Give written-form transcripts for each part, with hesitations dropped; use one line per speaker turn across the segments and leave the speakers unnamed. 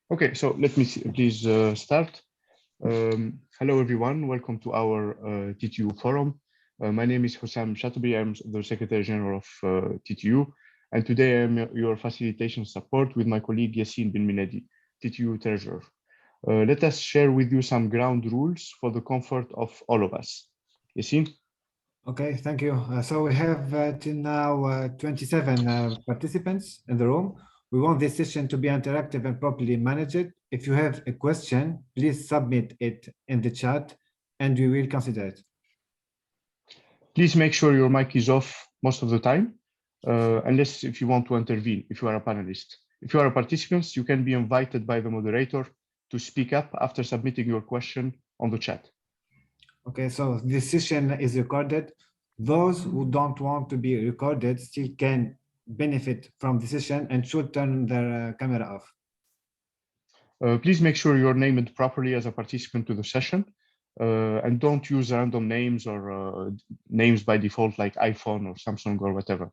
Okay, so let me please start. Hello, everyone. Welcome to our TTU Forum. My name is Hussam Chatobi. I'm the Secretary General of TTU. And today I'm your facilitation support with my colleague Yassine Ben Minadi, TTU Treasurer. Let us share with you some ground rules for the comfort of all of us. Yassine?
Okay, thank you. So we have till now 27 participants in the room. We want this session to be interactive and properly managed. If you have a question, please submit it in the chat and we will consider it.
Please make sure your mic is off most of the time, unless if you want to intervene, if you are a panelist. If you are a participant, you can be invited by the moderator to speak up after submitting your question on the chat.
Okay, so this session is recorded. Those who don't want to be recorded still can benefit from the session and should turn their camera off.
Please make sure you're named properly as a participant to the session, and don't use random names or names by default like iPhone or Samsung or whatever.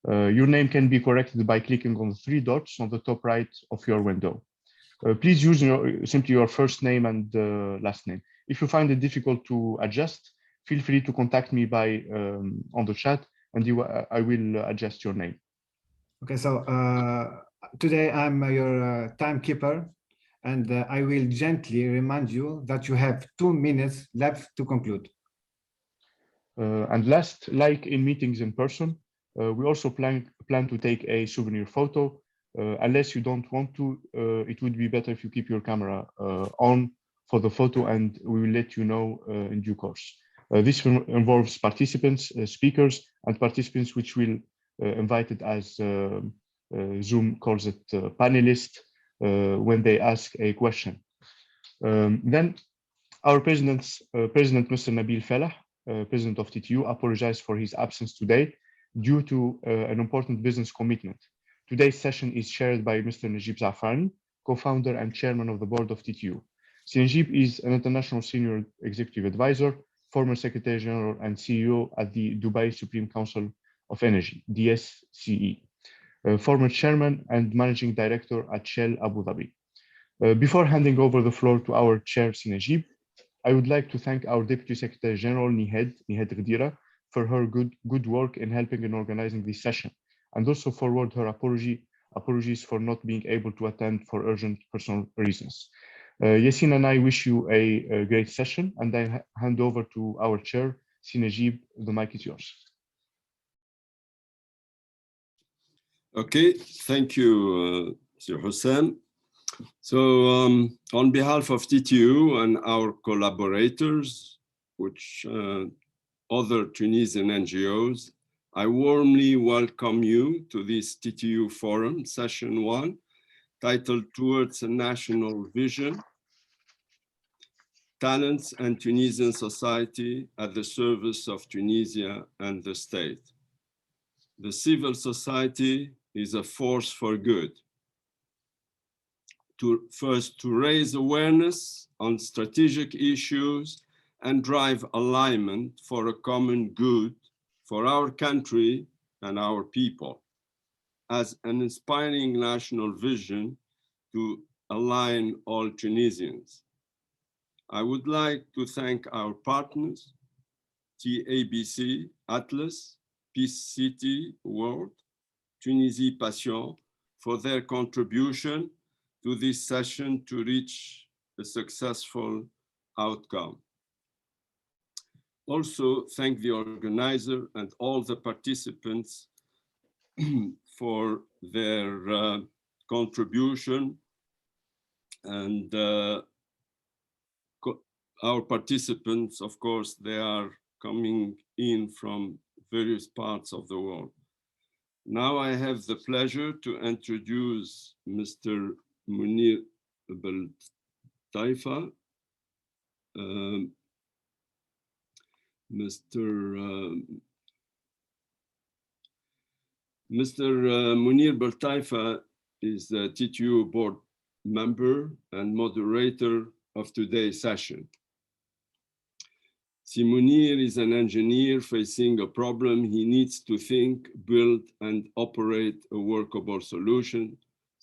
Your name can be corrected by clicking on the three dots on the top right of your window. Please use simply your first name and last name. If you find it difficult to adjust, feel free to contact me by on the chat, and I will adjust your name.
Okay, so today I'm your timekeeper, and I will gently remind you that you have 2 minutes left to conclude.
And last, like in meetings in person, we also plan to take a souvenir photo. Unless you don't want to, it would be better if you keep your camera on for the photo, and we will let you know in due course. This involves participants, speakers, and participants which will invited as Zoom calls it panelists when they ask a question. Then our President, Mr. Nabil Falah, President of TTU, apologized for his absence today due to an important business commitment. Today's session is chaired by Mr. Najib Zafrani, co-founder and chairman of the board of TTU. Najib is an international senior executive advisor, former Secretary General and CEO at the Dubai Supreme Council of Energy, DSCE, former chairman and managing director at Shell Abu Dhabi. Before handing over the floor to our chair, Najib, I would like to thank our Deputy Secretary General, Nihed Ghedira, for her good work in helping in organizing this session, and also forward her apologies for not being able to attend for urgent personal reasons. Yassine and I wish you a great session, and I hand over to our chair, Najib. The mic is yours.
Okay, thank you, Sir Hussein. So on behalf of TTU and our collaborators, which other Tunisian NGOs, I warmly welcome you to this TTU Forum, Session 1, titled Towards a National Vision, Talents and Tunisian Society at the Service of Tunisia and the State. The civil society is a force for good. First, to raise awareness on strategic issues and drive alignment for a common good for our country and our people, as an inspiring national vision to align all Tunisians. I would like to thank our partners, TABC, Atlas, Peace City World, Tunisie Passion, for their contribution to this session to reach a successful outcome. Also, thank the organizer and all the participants for their contribution. And our participants, of course, they are coming in from various parts of the world. Now I have the pleasure to introduce Mr. Munir Beltaifa. Mr. Munir Beltaifa is the TTU board member and moderator of today's session. Munir is an engineer facing a problem. He needs to think, build, and operate a workable solution.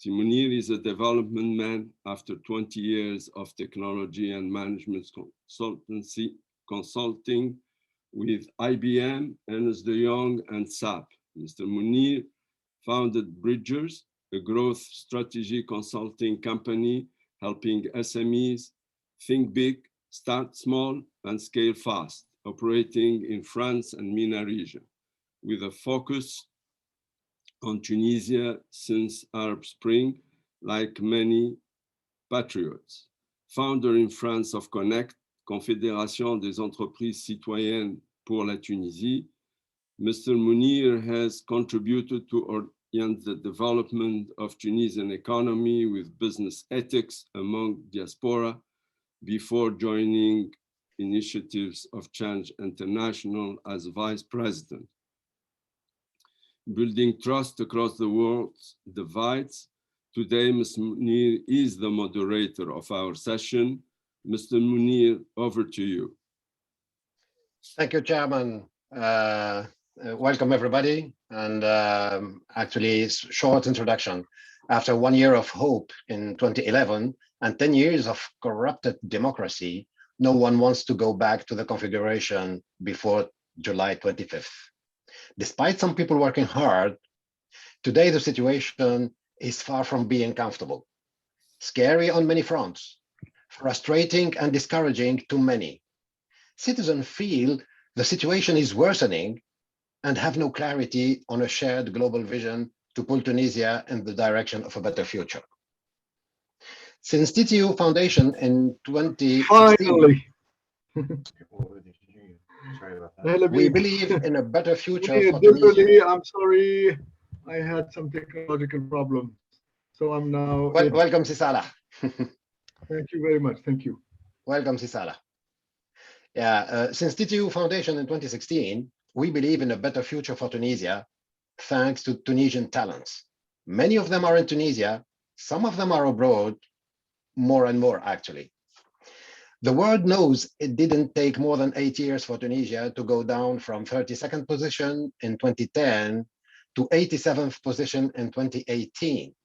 Munir is a development man after 20 years of technology and management consulting with IBM, Ernst & Young, and SAP. Mr. Munir founded Bridgers, a growth strategy consulting company helping SMEs think big, start small, and scale fast, operating in France and MENA region, with a focus on Tunisia since Arab Spring, like many patriots. Founder in France of Connect, Confédération des entreprises citoyennes pour la Tunisie, Mr. Munir has contributed to orient the development of Tunisian economy with business ethics among diaspora before joining initiatives of Change International as vice president. Building trust across the world's divides. Today, Mr. Munir is the moderator of our session. Mr. Munir, over to you.
Thank you, Chairman. Welcome, everybody. And actually, short introduction. After 1 year of hope in 2011 and 10 years of corrupted democracy, no one wants to go back to the configuration before July 25th. Despite some people working hard, today the situation is far from being comfortable. Scary on many fronts, frustrating and discouraging to many. Citizens feel the situation is worsening and have no clarity on a shared global vision to pull Tunisia in the direction of a better future. Since TTU Foundation in 2016,
finally.
we believe in a better future for
Tunisia. I'm sorry, I had some technological problems, so I'm now.
Welcome, Sisala.
Thank you very much. Thank you.
Welcome, Sisala. Yeah, since TTU Foundation in 2016, we believe in a better future for Tunisia, thanks to Tunisian talents. Many of them are in Tunisia, some of them are abroad, more and more actually. The world knows it didn't take more than 8 years for Tunisia to go down from 32nd position in 2010 to 87th position in 2018.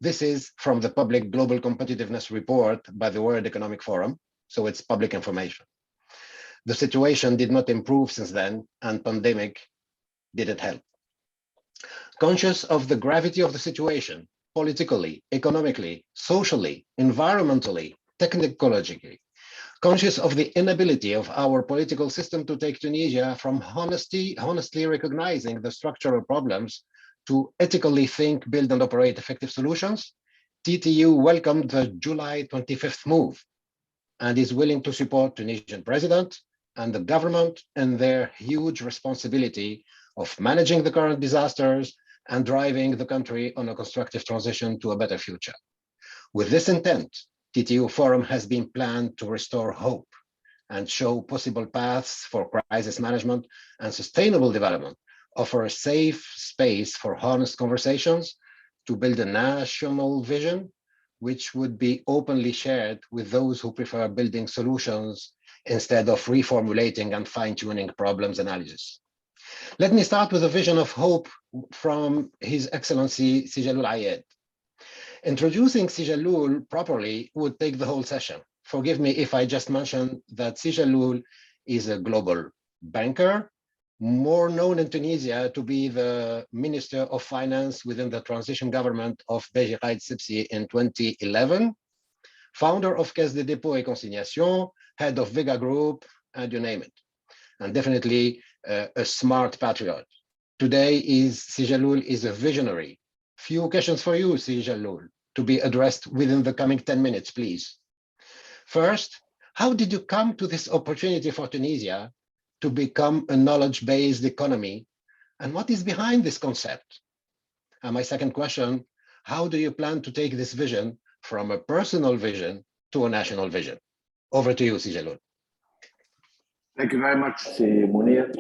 This is from the public Global Competitiveness Report by the World Economic Forum, so it's public information. The situation did not improve since then, and pandemic didn't help. Conscious of the gravity of the situation, politically, economically, socially, environmentally, technologically, conscious of the inability of our political system to take Tunisia from honestly recognizing the structural problems to ethically think, build, and operate effective solutions, TTU welcomed the July 25th move and is willing to support Tunisian president and the government in their huge responsibility of managing the current disasters and driving the country on a constructive transition to a better future. With this intent, TTU Forum has been planned to restore hope and show possible paths for crisis management and sustainable development, offer a safe space for honest conversations, to build a national vision, which would be openly shared with those who prefer building solutions instead of reformulating and fine-tuning problems analysis. Let me start with a vision of hope from His Excellency Sijalul Ayed. Introducing Sijalul properly would take the whole session. Forgive me if I just mentioned that Sijalul is a global banker, more known in Tunisia to be the Minister of Finance within the transition government of Beji Qaid Sibsi in 2011, founder of Caisse des Dépôts et Consignations, head of Vega Group, and you name it. And definitely a smart patriot. Today, Sijalul is a visionary. Few questions for you, Sijalul, to be addressed within the coming 10 minutes, please. First, how did you come to this opportunity for Tunisia to become a knowledge-based economy? And what is behind this concept? And my second question, how do you plan to take this vision from a personal vision to a national vision? Over to you, Sijalul.
Thank you very much, Munir.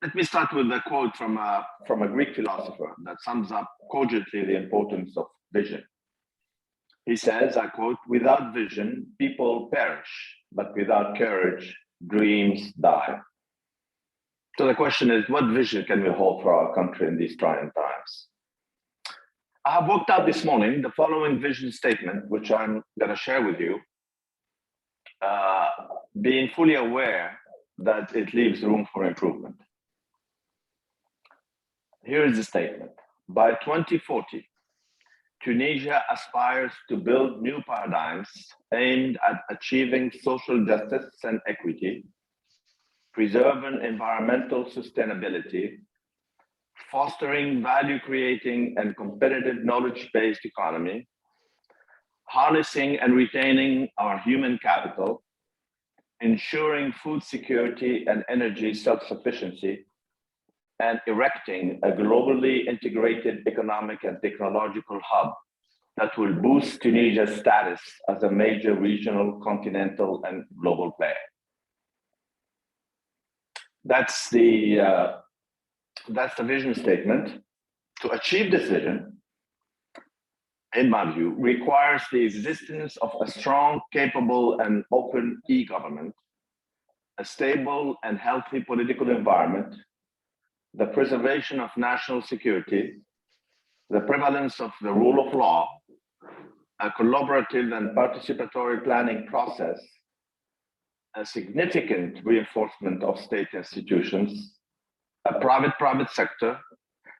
Let me start with a quote from a Greek philosopher that sums up cogently the importance of vision. He says, I quote, "Without vision, people perish, but without courage, dreams die." So the question is, what vision can we hold for our country in these trying times? I have worked out this morning the following vision statement, which I'm going to share with you, being fully aware that it leaves room for improvement. Here is the statement. By 2040, Tunisia aspires to build new paradigms aimed at achieving social justice and equity, preserving environmental sustainability, fostering value-creating and competitive knowledge-based economy, harnessing and retaining our human capital, ensuring food security and energy self-sufficiency, and erecting a globally integrated economic and technological hub that will boost Tunisia's status as a major regional, continental, and global player. That's the vision statement. To achieve this vision, in my view, requires the existence of a strong, capable, and open e-government, a stable and healthy political environment, the preservation of national security, the prevalence of the rule of law, a collaborative and participatory planning process, a significant reinforcement of state institutions, a private sector,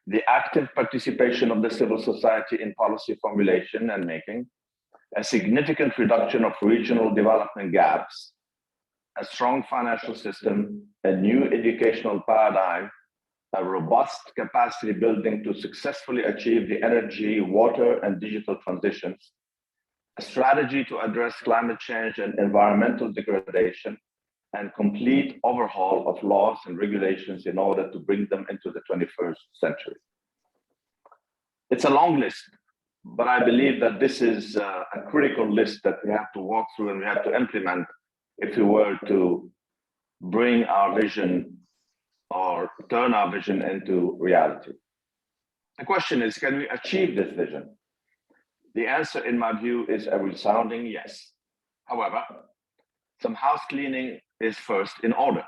the active participation of the civil society in policy formulation and making, a significant reduction of regional development gaps, a strong financial system, a new educational paradigm, a robust capacity building to successfully achieve the energy, water, and digital transitions, a strategy to address climate change and environmental degradation, and complete overhaul of laws and regulations in order to bring them into the 21st century. It's a long list, but I believe that this is a critical list that we have to walk through and we have to implement if we were to bring our vision or turn our vision into reality. The question is, can we achieve this vision? The answer, in my view, is a resounding yes. However, some house cleaning is first in order.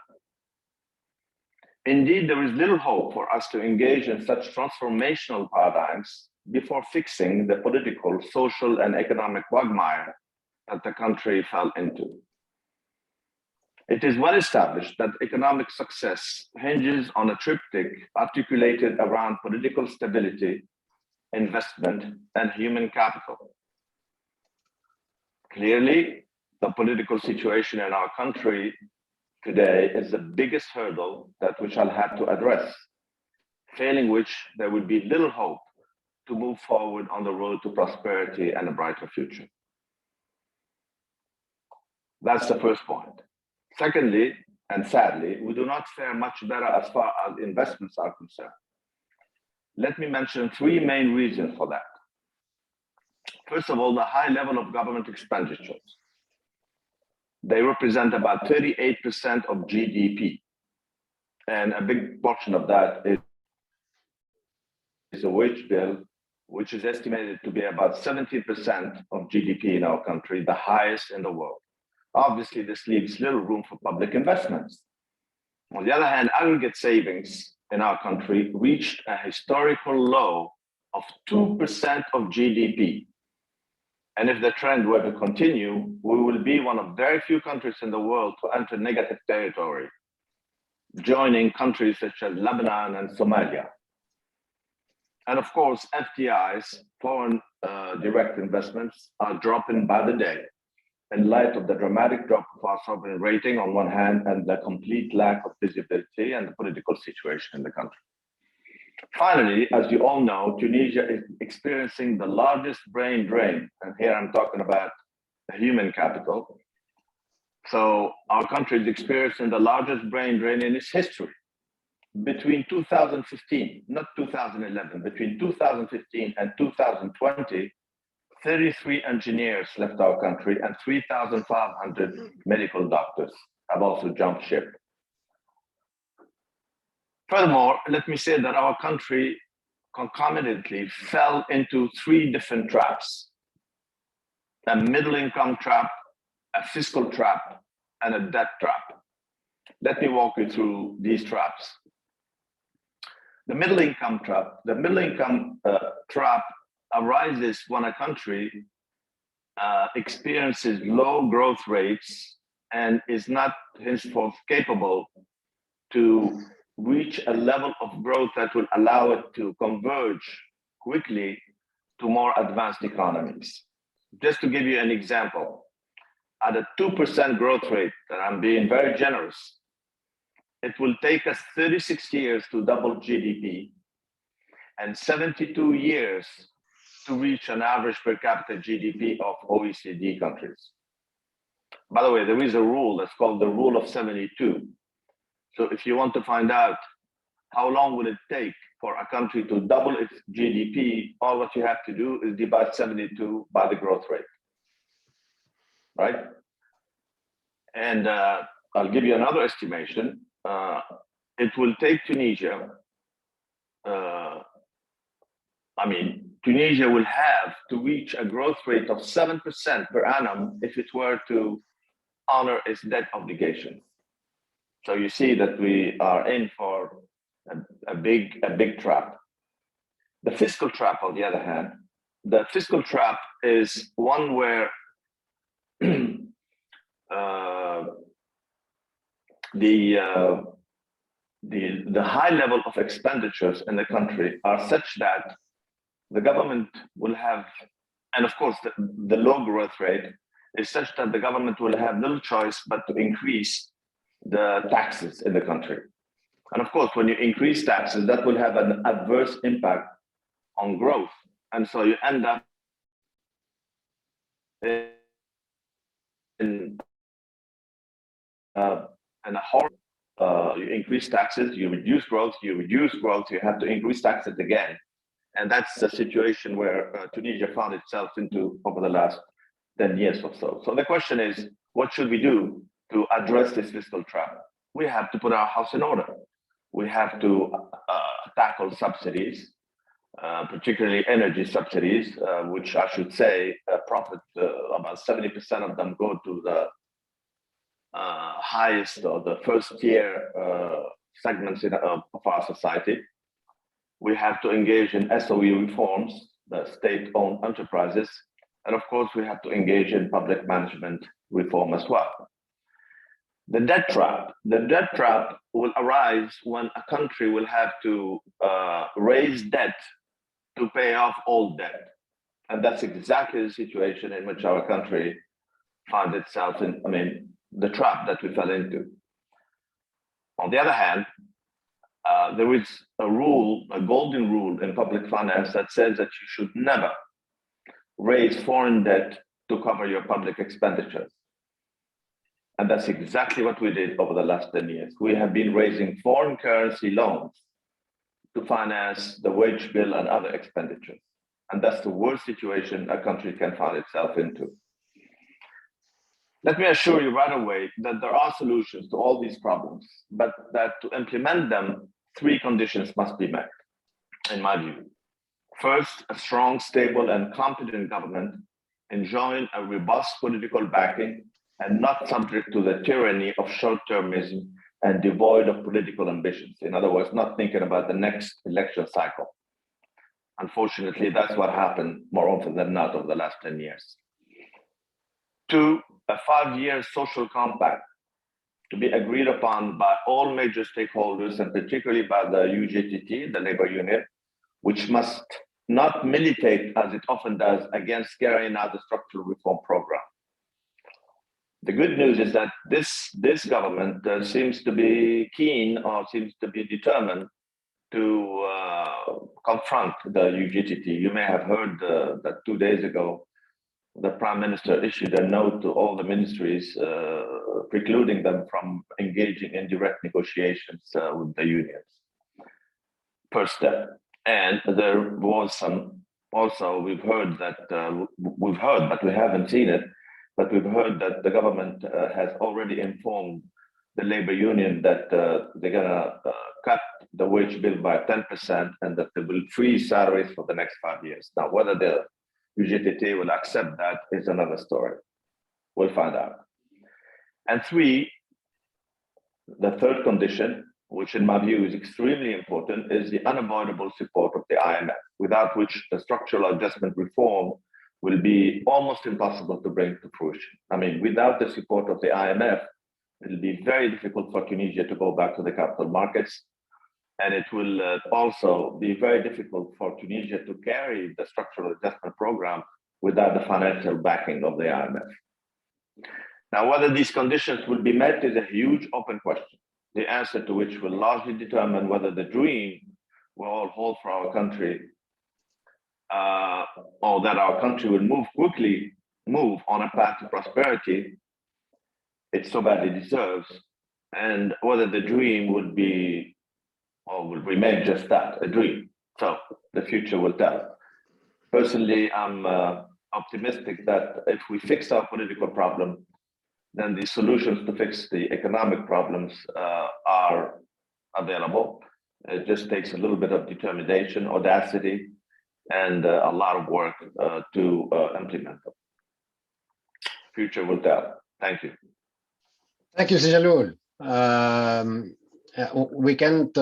Indeed, there is little hope for us to engage in such transformational paradigms before fixing the political, social, and economic quagmire that the country fell into. It is well established that economic success hinges on a triptych articulated around political stability, investment, and human capital. Clearly, the political situation in our country today is the biggest hurdle that we shall have to address, failing which there will be little hope to move forward on the road to prosperity and a brighter future. That's the first point. Secondly, and sadly, we do not fare much better as far as investments are concerned. Let me mention three main reasons for that. First of all, the high level of government expenditures. They represent about 38% of GDP. And a big portion of that is a wage bill, which is estimated to be about 70% of GDP in our country, the highest in the world. Obviously, this leaves little room for public investments. On the other hand, aggregate savings in our country reached a historical low of 2% of GDP. And if the trend were to continue, we will be one of very few countries in the world to enter negative territory, joining countries such as Lebanon and Somalia. And of course, FDIs, foreign direct investments, are dropping by the day in light of the dramatic drop of our sovereign rating on one hand and the complete lack of visibility and the political situation in the country. Finally, as you all know, Tunisia is experiencing the largest brain drain, and here I'm talking about the human capital. So our country is experiencing the largest brain drain in its history. Between 2015, not 2011, between 2015 and 2020, 33 engineers left our country and 3,500 medical doctors have also jumped ship. Furthermore, let me say that our country concomitantly fell into three different traps: a middle income trap, a fiscal trap, and a debt trap. Let me walk you through these traps. The middle income trap arises when a country experiences low growth rates and is not henceforth capable to reach a level of growth that will allow it to converge quickly to more advanced economies. Just to give you an example, at a 2% growth rate, and I'm being very generous, it will take us 36 years to double GDP and 72 years to reach an average per capita GDP of OECD countries. By the way, there is a rule that's called the rule of 72. So if you want to find out how long will it take for a country to double its GDP, all what you have to do is divide 72 by the growth rate, right? And I'll give you another estimation. It will take Tunisia, Tunisia will have to reach a growth rate of 7% per annum if it were to honor its debt obligation. So you see that we are in for a big trap. The fiscal trap, on the other hand, the fiscal trap is one where the high level of expenditures in the country are such that the government will have, and of course the low growth rate is such that the government will have little choice but to increase the taxes in the country. And of course, when you increase taxes, that will have an adverse impact on growth. And so you end up in a horrible, you increase taxes, you reduce growth, you have to increase taxes again. And that's the situation where Tunisia found itself into over the last 10 years or so. So the question is, what should we do to address this fiscal trap? We have to put our house in order. We have to tackle subsidies, particularly energy subsidies, which I should say profit, about 70% of them go to the highest or the first tier segments of our society. We have to engage in SOE reforms, the state-owned enterprises, and of course we have to engage in public management reform as well. The debt trap will arise when a country will have to raise debt to pay off all debt. And that's exactly the situation in which our country found itself in, the trap that we fell into. On the other hand, there is a rule, a golden rule in public finance that says that you should never raise foreign debt to cover your public expenditures. And that's exactly what we did over the last 10 years. We have been raising foreign currency loans to finance the wage bill and other expenditures. And that's the worst situation a country can find itself into. Let me assure you right away that there are solutions to all these problems, but that to implement them, 3 conditions must be met, in my view. First, a strong, stable, and competent government enjoying a robust political backing and not subject to the tyranny of short-termism and devoid of political ambitions. In other words, not thinking about the next election cycle. Unfortunately, that's what happened more often than not over the last 10 years. 2, a 5-year social compact to be agreed upon by all major stakeholders and particularly by the UGTT, the labor union, which must not militate as it often does against carrying out the structural reform program. The good news is that this government seems to be keen or seems to be determined to confront the UGTT. You may have heard that 2 days ago, the Prime Minister issued a note to all the ministries precluding them from engaging in direct negotiations with the unions. First step. And there was some, also we've heard, but we haven't seen it, but we've heard that the government has already informed the labor union that they're gonna cut the wage bill by 10% and that they will freeze salaries for the next 5 years. Now, whether the UGTT will accept that is another story. We'll find out. And 3, the third condition which in my view is extremely important, is the unavoidable support of the IMF, without which the structural adjustment reform will be almost impossible to bring to fruition. I mean, without the support of the IMF, it'll be very difficult for Tunisia to go back to the capital markets. And it will also be very difficult for Tunisia to carry the structural adjustment program without the financial backing of the IMF. Now, whether these conditions will be met is a huge open question, the answer to which will largely determine whether the dream we all hold for our country, or that our country will move on a path to prosperity it so badly deserves, and whether the dream would be or will remain just that, a dream. So the future will tell. Personally, I'm optimistic that if we fix our political problem, then the solutions to fix the economic problems are available. It just takes a little bit of determination, audacity, and a lot of work to implement them. Future will tell. Thank you.
Thank you, Sijalul. We can't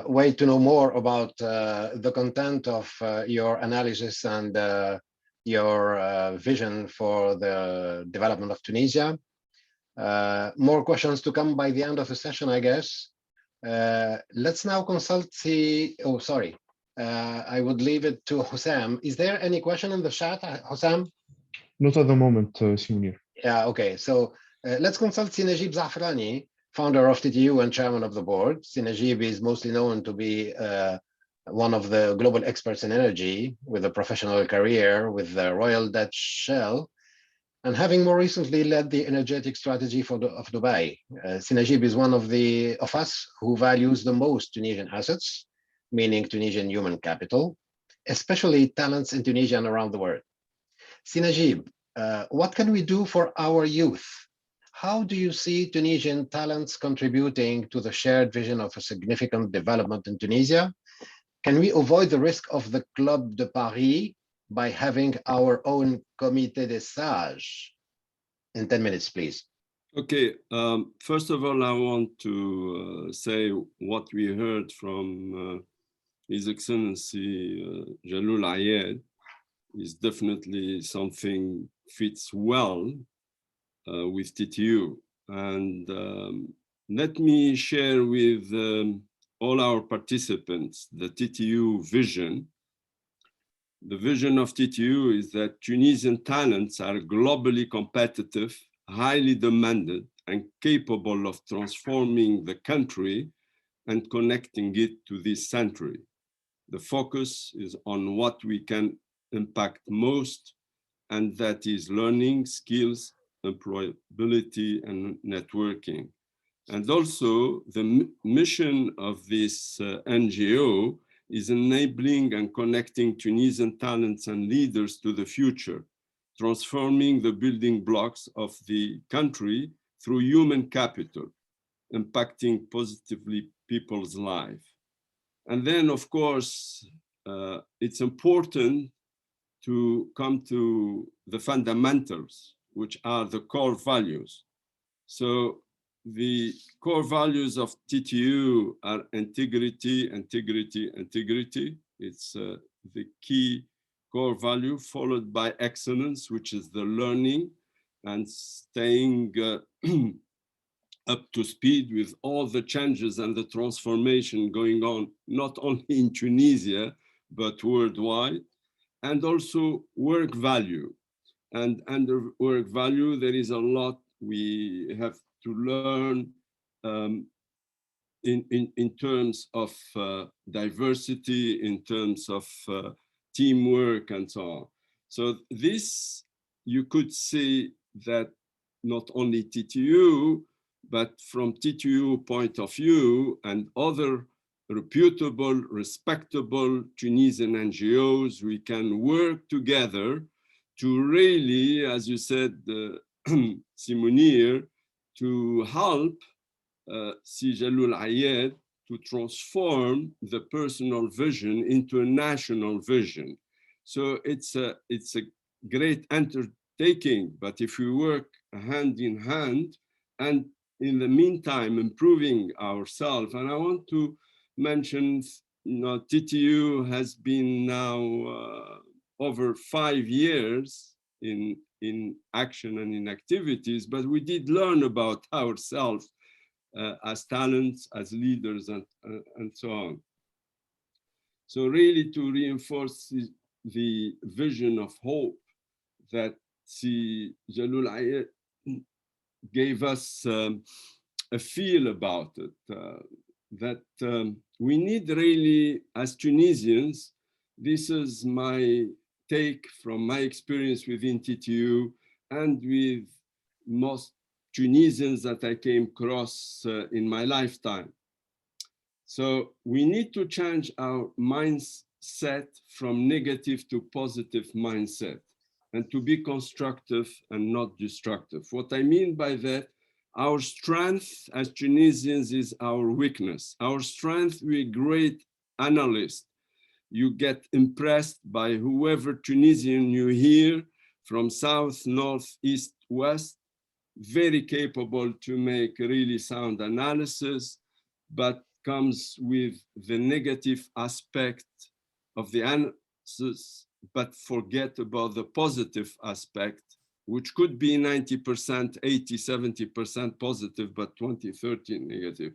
wait to know more about the content of your analysis and your vision for the development of Tunisia. More questions to come by the end of the session, I guess. Let's now consult the, oh, sorry. I would leave it to Hussam. Is there any question in the chat, Hussam?
Not at the moment, Senior.
Yeah, okay. So let's consult Sinajib Zafrani, founder of TTU and chairman of the board. Sinajib is mostly known to be one of the global experts in energy with a professional career with the Royal Dutch Shell, and having more recently led the energetic strategy of Dubai. Sinajib is one of us who values the most Tunisian assets, meaning Tunisian human capital, especially talents in Tunisia and around the world. Sinajib, what can we do for our youth? How do you see Tunisian talents contributing to the shared vision of a significant development in Tunisia? Can we avoid the risk of the Club de Paris by having our own Comité des Sages? In 10 minutes, please.
Okay, first of all, I want to say what we heard from His Excellency Jalloul Ayed is definitely something fits well with TTU. And let me share with all our participants the TTU vision. The vision of TTU is that Tunisian talents are globally competitive, highly demanded, and capable of transforming the country and connecting it to this century. The focus is on what we can impact most, and that is learning, skills, employability, and networking. And also the mission of this NGO is enabling and connecting Tunisian talents and leaders to the future, transforming the building blocks of the country through human capital, impacting positively people's life. And then, of course, it's important to come to the fundamentals, which are the core values. So the core values of TTU are integrity, integrity, integrity. It's the key core value, followed by excellence, which is the learning and staying up to speed with all the changes and the transformation going on, not only in Tunisia, but worldwide. And also work value. And under work value, there is a lot we have to learn in terms of diversity, in terms of teamwork, and so on. So this, you could say that not only TTU, but from TTU point of view and other reputable, respectable Tunisian NGOs, we can work together to really, as you said, Simonir, to help Jalloul Ayed to transform the personal vision into a national vision. So it's a great undertaking, but if we work hand in hand and in the meantime improving ourselves. And I want to mention, TTU has been now over 5 years in action and in activities, but we did learn about ourselves as talents, as leaders, and so on. So really to reinforce the vision of hope that Jalul Ayed gave us a feel about it, that we need really, as Tunisians, this is my take from my experience within TTU and with most Tunisians that I came across in my lifetime. So we need to change our mindset from negative to positive mindset, and to be constructive and not destructive. What I mean by that, our strength as Tunisians is our weakness. Our strength, we're great analysts. You get impressed by whoever Tunisian you hear from south, north, east, west, very capable to make really sound analysis, but comes with the negative aspect of the analysis, but forget about the positive aspect, which could be 90%, 80, 70% positive, but 20, 30 negative.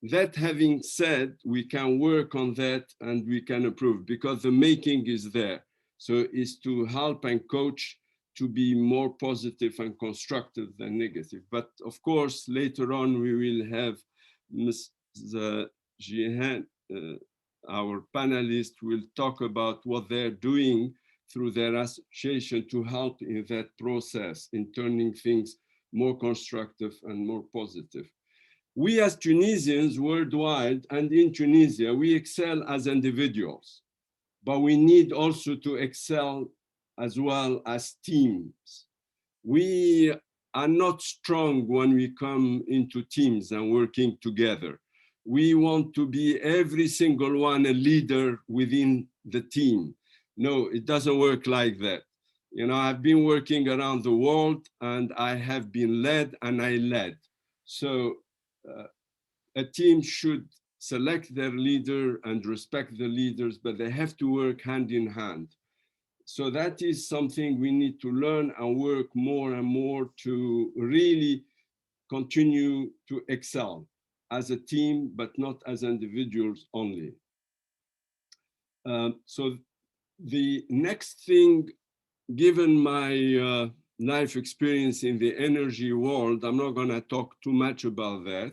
That having said, we can work on that and we can improve because the making is there. So it's to help and coach to be more positive and constructive than negative. But of course, later on, we will have Ms. Jihan, our panelists will talk about what they're doing through their association to help in that process, in turning things more constructive and more positive. We as Tunisians worldwide and in Tunisia, we excel as individuals, but we need also to excel as well as teams. We are not strong when we come into teams and working together. We want to be every single one a leader within the team. No, it doesn't work like that. You know, I've been working around the world and I have been led and I led. So a team should select their leader and respect the leaders, but they have to work hand in hand. So that is something we need to learn and work more and more to really continue to excel as a team, but not as individuals only. So the next thing, given my life experience in the energy world, I'm not going to talk too much about that,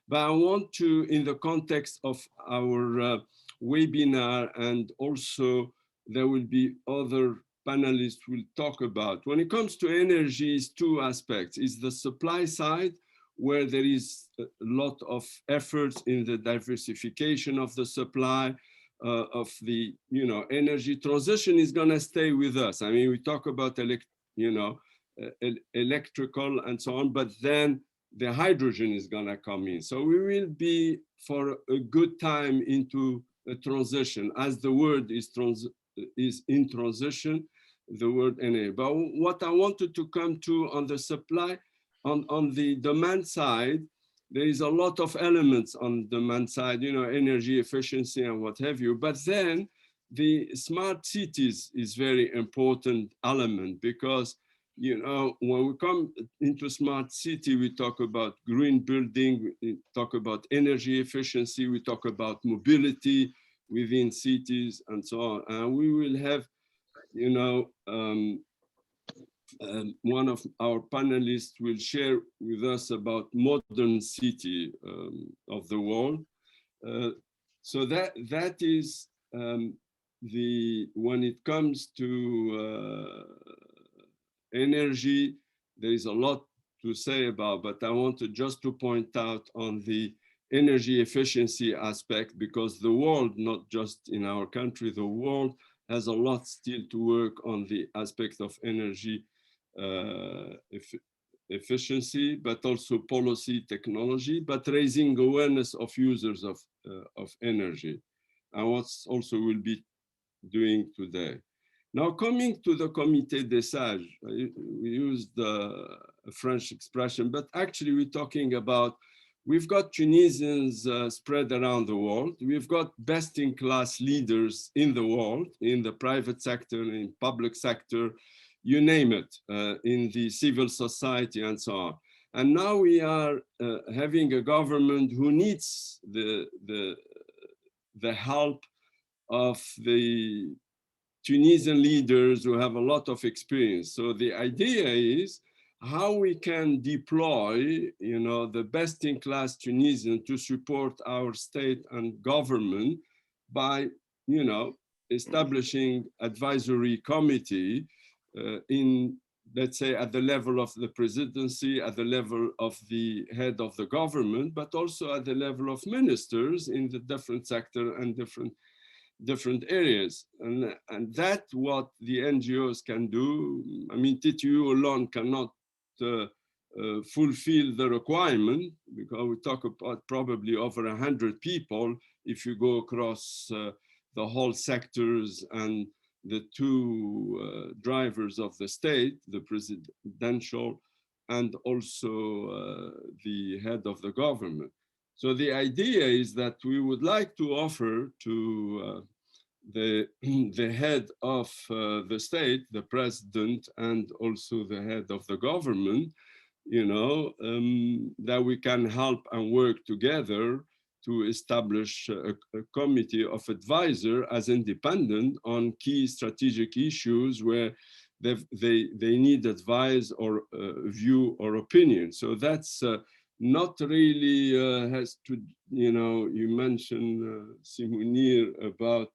but I want to, in the context of our webinar, and also there will be other panelists will talk about. When it comes to energy, it's two aspects. It's the supply side, where there is a lot of efforts in the diversification of the supply of the energy transition is going to stay with us. I mean, we talk about electrical and so on, but then the hydrogen is going to come in. So we will be for a good time into a transition, as the word is in transition, the word energy. But what I wanted to come to on the supply, on the demand side, there is a lot of elements on demand side, energy efficiency and what have you. But then the smart cities is very important element, because, when we come into smart city, we talk about green building, we talk about energy efficiency, we talk about mobility within cities and so on. And we will have, one of our panelists will share with us about modern city of the world. So that is when it comes to energy, there is a lot to say about, but I wanted just to point out on the energy efficiency aspect, because the world, not just in our country, the world has a lot still to work on the aspect of energy efficiency, but also policy, technology, but raising awareness of users of energy, and what's also will be doing today. Now, coming to the Comité des Sages, we used a French expression, but actually we're talking about, we've got Tunisians spread around the world. We've got best-in-class leaders in the world, in the private sector, in public sector, you name it, in the civil society and so on. And now we are having a government who needs the help of the Tunisian leaders who have a lot of experience. So the idea is how we can deploy, the best-in-class Tunisian to support our state and government by, establishing advisory committee in, let's say, at the level of the presidency, at the level of the head of the government, but also at the level of ministers in the different sector and different areas. And that's what the NGOs can do. I mean, TTU alone cannot fulfill the requirement, because we talk about probably over 100 people if you go across the whole sectors and the two drivers of the state, the presidential and also the head of the government. So the idea is that we would like to offer to the head of the state, the president, and also the head of the government, that we can help and work together to establish a committee of advisor as independent on key strategic issues where they need advice or view or opinion. So that's not really has to, you mentioned, Simonir, about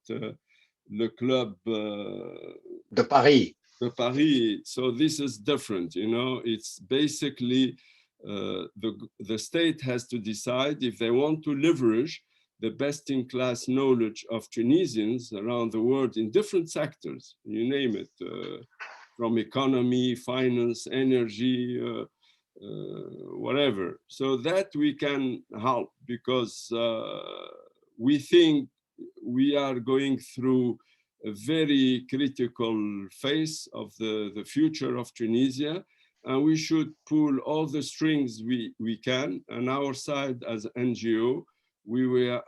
Le Club
de Paris.
De Paris. So this is different, it's basically the state has to decide if they want to leverage the best-in-class knowledge of Tunisians around the world in different sectors, you name it, from economy, finance, energy, whatever. So that we can help, because we think we are going through a very critical phase of the future of Tunisia, and we should pull all the strings we can. On our side as NGO, we are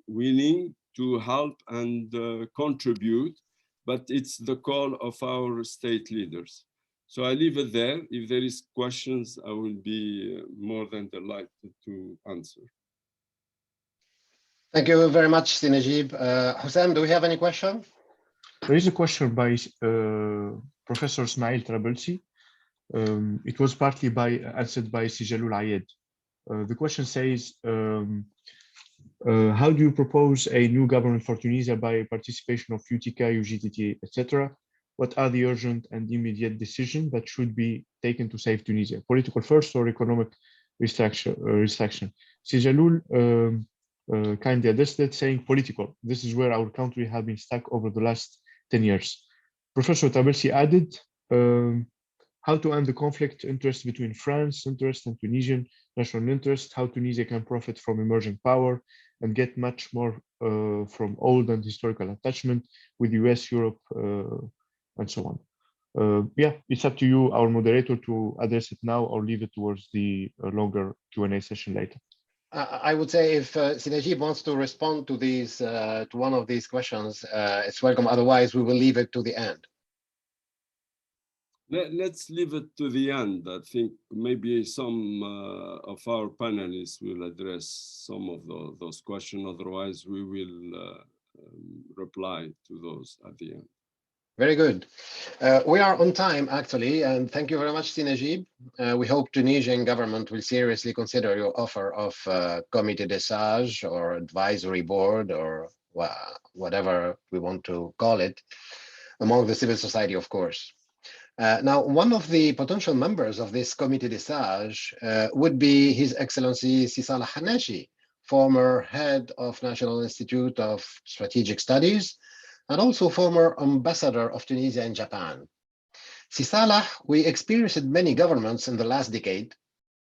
willing to help and contribute, but it's the call of our state leaders. So I leave it there. If there is questions, I will be more than delighted to answer.
Thank you very much, Sinajib. Hussam, do we have any question?
There is a question by Professor Ismail Trabelsi. It was partly answered by Sijalul Ayed. The question says, how do you propose a new government for Tunisia by participation of UTK, UGTT, etc.? What are the urgent and immediate decisions that should be taken to save Tunisia? Political first or economic restriction? Sijalul kindly addressed it, saying political. This is where our country has been stuck over the last 10 years. Professor Trabelsi added, how to end the conflict interest between France interest and Tunisian national interest, how Tunisia can profit from emerging power and get much more from old and historical attachment with US, Europe, and so on. Yeah, it's up to you, our moderator, to address it now or leave it towards the longer Q&A session later.
I would say if Sinajib wants to respond to these, to one of these questions, it's welcome. Otherwise, we will leave it to the end.
Let's leave it to the end. I think maybe some of our panelists will address some of those questions. Otherwise, we will reply to those at the end.
Very good. We are on time, actually, and thank you very much, Sinajib. We hope Tunisian government will seriously consider your offer of comité des sages or advisory board or whatever we want to call it, among the civil society, of course. Now, one of the potential members of this comité des sages would be His Excellency Sisalah Hanashi, former head of National Institute of Strategic Studies, and also former ambassador of Tunisia in Japan. Sisalah, we experienced many governments in the last decade,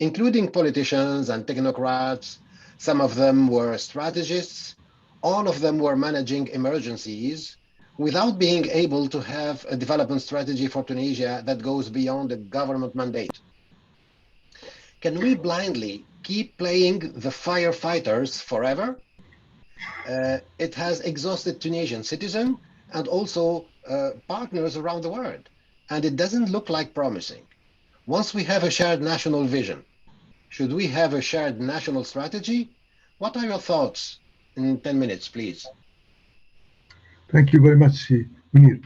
including politicians and technocrats. Some of them were strategists. All of them were managing emergencies without being able to have a development strategy for Tunisia that goes beyond the government mandate. can we blindly keep playing the firefighters forever? It has exhausted Tunisian citizens and also partners around the world, and it doesn't look like promising. Once we have a shared national vision, should we have a shared national strategy? What are your thoughts in 10 minutes, please?
Thank you very much, Munir.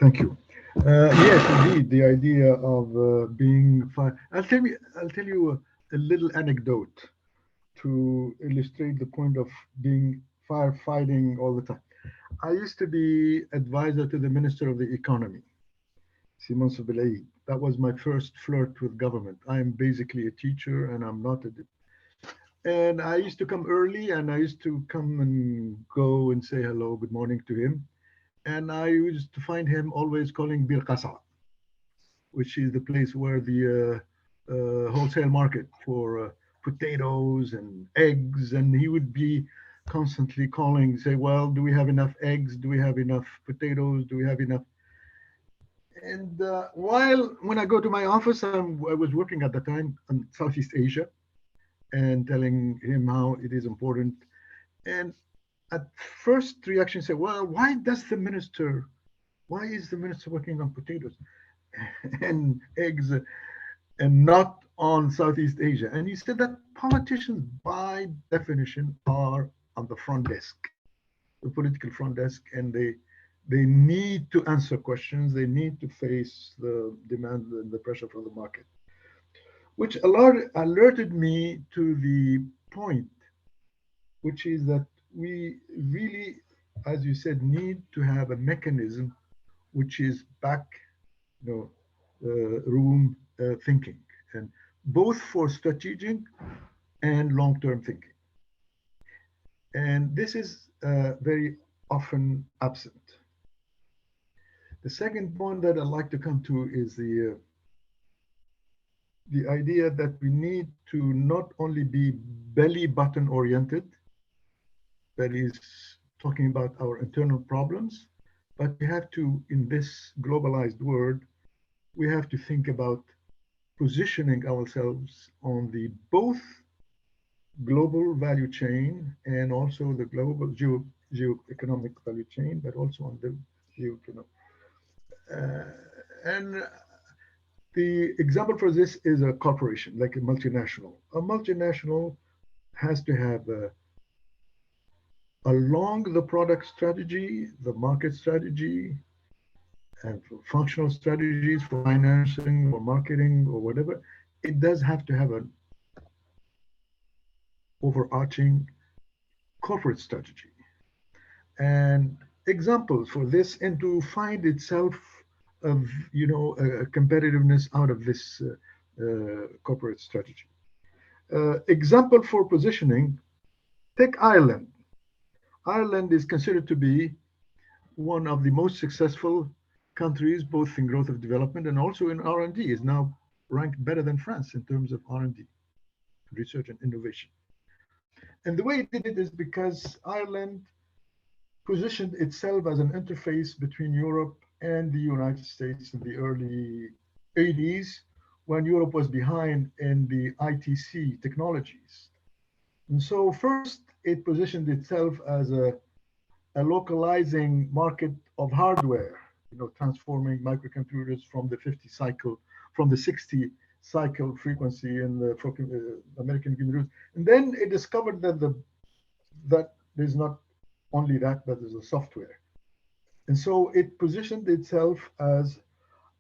Thank you. Yes, indeed, the idea of being fire. I'll tell you a little anecdote to illustrate the point of being firefighting all the time. I used to be advisor to the Minister of the Economy, Simon Soubellaï. That was my first flirt with government. I'm basically a teacher and I'm not a. And I used to come early and I used to come and go and say hello, good morning to him. And I used to find him always calling Bir Qasa, which is the place where the wholesale market for potatoes and eggs. And he would be constantly calling, say, well, do we have enough eggs? Do we have enough potatoes? Do we have enough? And when I go to my office, I was working at the time in Southeast Asia and telling him how it is important. And at first reaction say, well, why is the minister working on potatoes and eggs and not on Southeast Asia? And he said that politicians by definition are on the front desk, the political front desk, and they need to answer questions, they need to face the demand and the pressure from the market, which alerted me to the point, which is that we really, as you said, need to have a mechanism which is back, room thinking, and both for strategic and long-term thinking. And this is very often absent. The second point that I'd like to come to is the idea that we need to not only be belly button oriented, that is talking about our internal problems, but we have to, in this globalized world, we have to think about positioning ourselves on the both global value chain and also the global geo-economic value chain, but also on the geo-economic. And the example for this is a corporation, like a multinational. A multinational has to have along the product strategy, the market strategy, and for functional strategies for financing or marketing or whatever, it does have to have an overarching corporate strategy. And examples for this, and to find itself of a competitiveness out of this corporate strategy. Example for positioning, take Ireland. Ireland is considered to be one of the most successful countries, both in growth of development and also in R&D, is now ranked better than France in terms of R&D, research and innovation. And the way it did it is because Ireland positioned itself as an interface between Europe and the United States in the early 80s, when Europe was behind in the ITC technologies. And so first, it positioned itself as a localizing market of hardware, transforming microcomputers from the 60 cycle frequency in the American computers. And then it discovered that there's not only that, but there's a software. And so it positioned itself as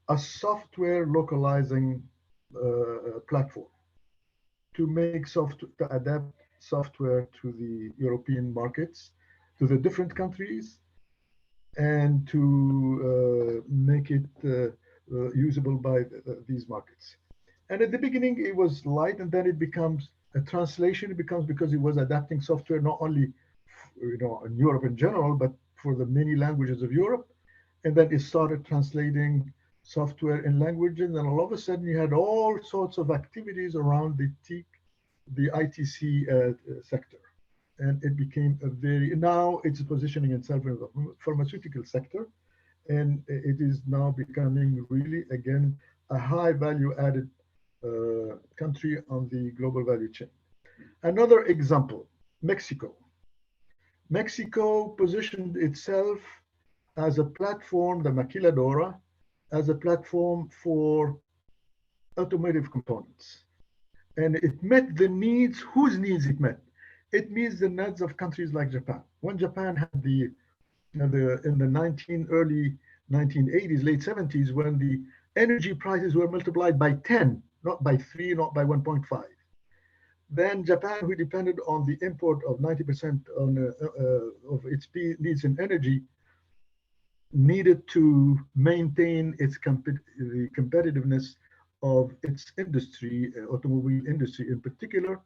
a software localizing platform to adapt software to the European markets, to the different countries, and to make it usable by these markets. And at the beginning, it was light, and then it becomes a translation. It becomes because it was adapting software not only in Europe in general, but for the many languages of Europe. And then it started translating software in languages, and all of a sudden you had all sorts of activities around the ITC sector. And it became now it's positioning itself in the pharmaceutical sector, and it is now becoming really, again, a high value added country on the global value chain. Another example, Mexico. Mexico positioned itself as a platform, the maquiladora, as a platform for automotive components. And it met the needs, whose needs it met? It meets the needs of countries like Japan. When Japan had in the early 1980s, late 70s, when the energy prices were multiplied by 10, not by 3, not by 1.5. Then Japan, who depended on the import of 90% of its needs in energy, needed to maintain its the competitiveness of its industry, automobile industry in particular,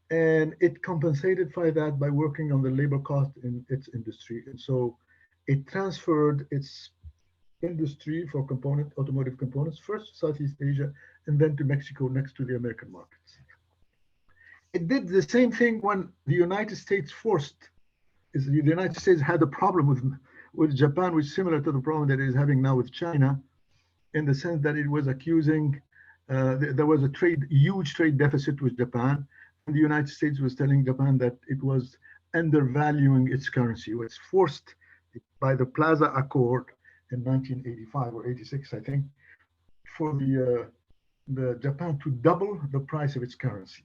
and it compensated for that by working on the labor cost in its industry. And so it transferred its industry for automotive components, first to Southeast Asia, and then to Mexico next to the American markets. It did the same thing when the United States the United States had a problem with Japan, which is similar to the problem that it is having now with China, in the sense that it was accusing, there was a huge trade deficit with Japan, and the United States was telling Japan that it was undervaluing its currency. It was forced by the Plaza Accord in 1985 or 86, I think, for the Japan to double the price of its currency.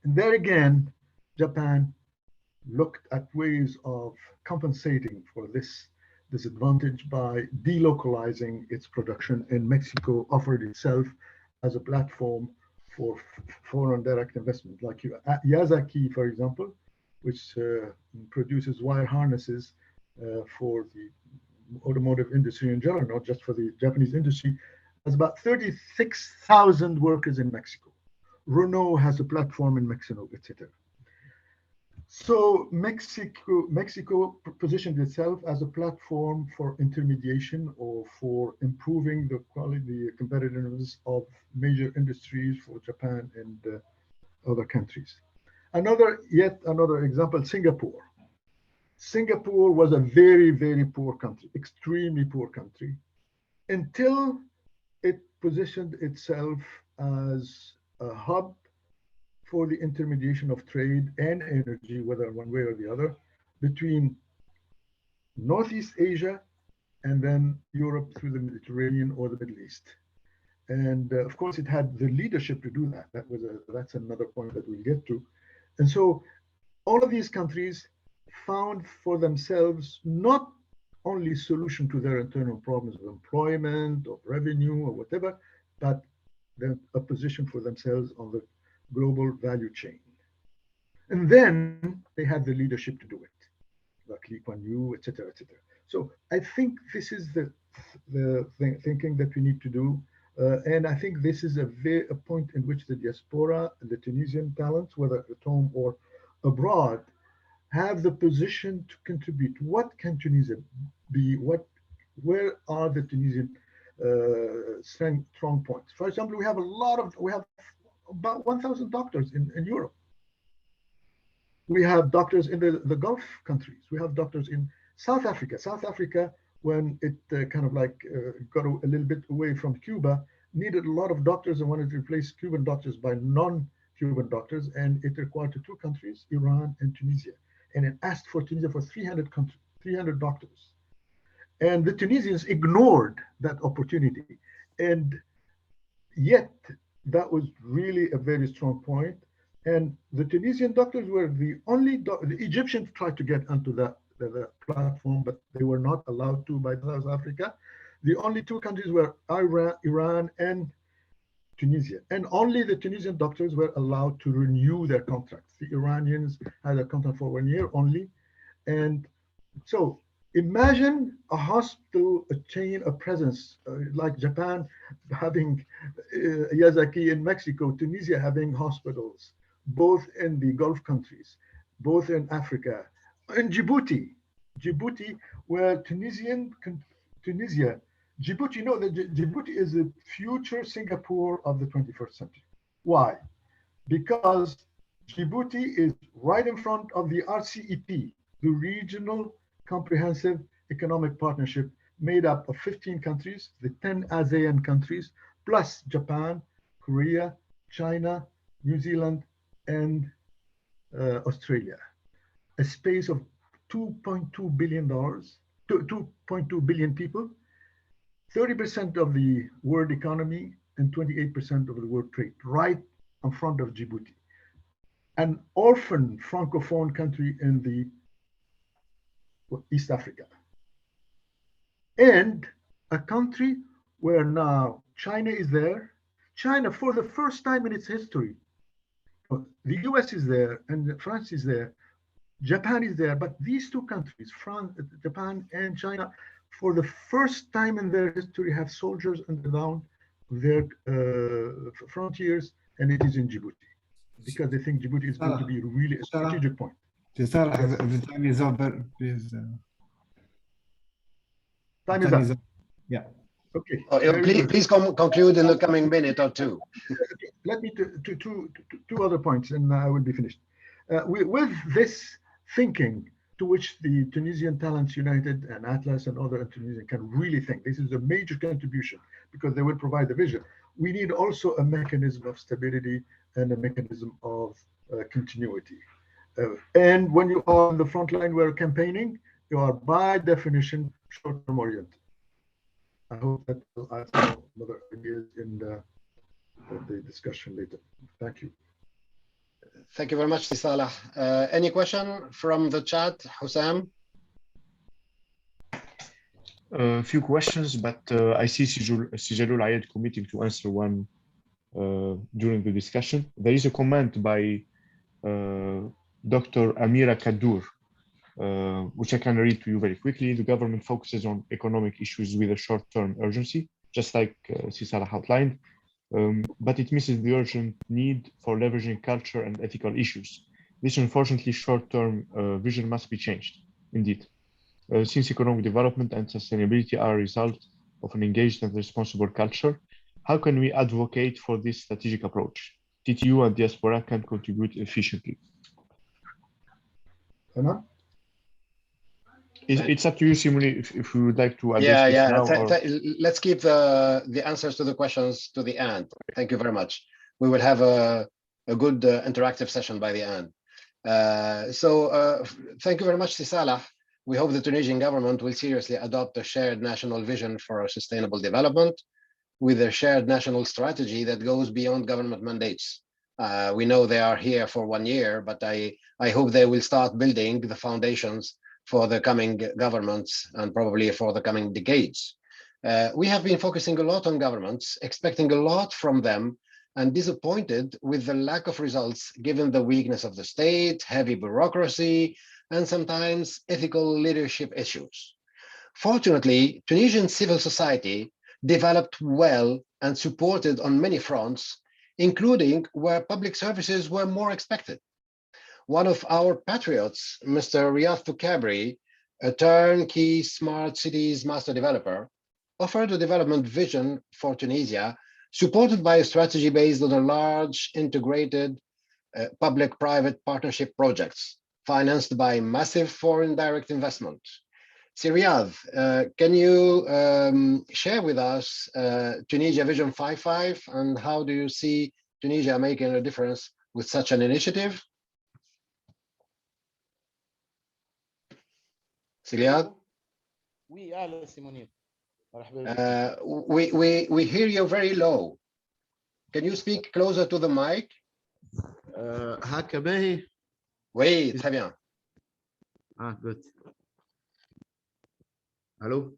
And there again, Japan looked at ways of compensating for this disadvantage by delocalizing its production, and Mexico offered itself as a platform for foreign direct investment, like Yazaki, for example, which produces wire harnesses for the automotive industry in general, not just for the Japanese industry, has about 36,000 workers in Mexico. Renault has a platform in Mexico, etc. So Mexico positioned itself as a platform for intermediation or for improving the quality, the competitiveness of major industries for Japan and other countries. Yet another example, Singapore. Singapore was a very, very poor country, extremely poor country, until it positioned itself as a hub for the intermediation of trade and energy, whether one way or the other, between Northeast Asia and then Europe through the Mediterranean or the Middle East. And of course, it had the leadership to do that. That's another point that we'll get to. And so all of these countries found for themselves not only solution to their internal problems of employment, of revenue, or whatever, but a position for themselves on the global value chain. And then they had the leadership to do it, like Lee Kuan Yew, et cetera, et cetera. So I think this is the thinking that we need to do. And I think this is a point in which the diaspora and the Tunisian talents, whether at home or abroad, have the position to contribute. What can Tunisia be? Where are the Tunisian strong points? For example, we have about 1,000 doctors in Europe. We have doctors in the Gulf countries. We have doctors in South Africa. South Africa, when it kind of like got a little bit away from Cuba, needed a lot of doctors and wanted to replace Cuban doctors by non-Cuban doctors. And it required two countries, Iran and Tunisia. And it asked for Tunisia for 300 doctors. And the Tunisians ignored that opportunity. And yet, that was really a very strong point. And the Tunisian doctors were the only, the Egyptians tried to get onto the platform, but they were not allowed to by South Africa. The only two countries were Iran and Tunisia. And only the Tunisian doctors were allowed to renew their contracts. The Iranians had a contract for 1 year only. And so imagine a hospital, a chain, a presence like Japan having Yazaki in Mexico, Tunisia having hospitals, both in the Gulf countries, both in Africa, in Djibouti, where Djibouti, you know that Djibouti is the future Singapore of the 21st century. Why? Because Djibouti is right in front of the RCEP, the Regional Comprehensive Economic Partnership, made up of 15 countries, the 10 ASEAN countries, plus Japan, Korea, China, New Zealand, and Australia. A space of $2.2 billion, 2.2 billion people, 30% of the world economy, and 28% of the world trade, right in front of Djibouti. An orphan Francophone country in the East Africa. And a country where now China is there. China, for the first time in its history, the US is there and France is there, Japan is there, but these two countries, France, Japan and China, for the first time in their history have soldiers on the ground of their frontiers, and it is in Djibouti, because they think Djibouti is going to be really a strategic point.
The time is over, please.
Time is up.
Yeah.
Okay.
Oh, please conclude in the coming minute or two.
Let me two other points, and I will be finished. With this thinking, to which the Tunisian Talents United and Atlas and other Tunisians can really think, this is a major contribution because they will provide the vision. We need also a mechanism of stability and a mechanism of continuity. And when you are on the front line where campaigning, you are by definition short-term oriented. I hope that will add some other ideas in the discussion later. Thank you.
Thank you very much, Salah. Any question from the chat, Hussam?
A few questions, but I see Sijalul Ayed committing to answer one during the discussion. There is a comment by Dr. Amira Kadur, which I can read to you very quickly. The government focuses on economic issues with a short-term urgency, just like Salah outlined, but it misses the urgent need for leveraging culture and ethical issues. This unfortunately short-term vision must be changed, indeed. Since economic development and sustainability are a result of an engaged and responsible culture, how can we advocate for this strategic approach? TTU and diaspora can contribute efficiently.
Anna?
It's up to you, Simone, if you would like to address this now.
Let's keep the answers to the questions to the end. Thank you very much. We will have a good interactive session by the end. Thank you very much, Salah. We hope the Tunisian government will seriously adopt a shared national vision for sustainable development with a shared national strategy that goes beyond government mandates. We know they are here for 1 year, but I hope they will start building the foundations for the coming governments and probably for the coming decades. We have been focusing a lot on governments, expecting a lot from them, and disappointed with the lack of results given the weakness of the state, heavy bureaucracy, and sometimes ethical leadership issues. Fortunately, Tunisian civil society developed well and supported on many fronts, including where public services were more expected. One of our patriots, Mr. Riyad Toukabri, a turnkey smart cities master developer, offered a development vision for Tunisia, supported by a strategy based on a large integrated public-private partnership projects, financed by massive foreign direct investment. Riyad, can you share with us Tunisia Vision 55 and how do you see Tunisia making a difference with such an initiative? Riyad?
We
hear you very low. Can you speak closer to the mic? Oui, très bien.
Good. Hello?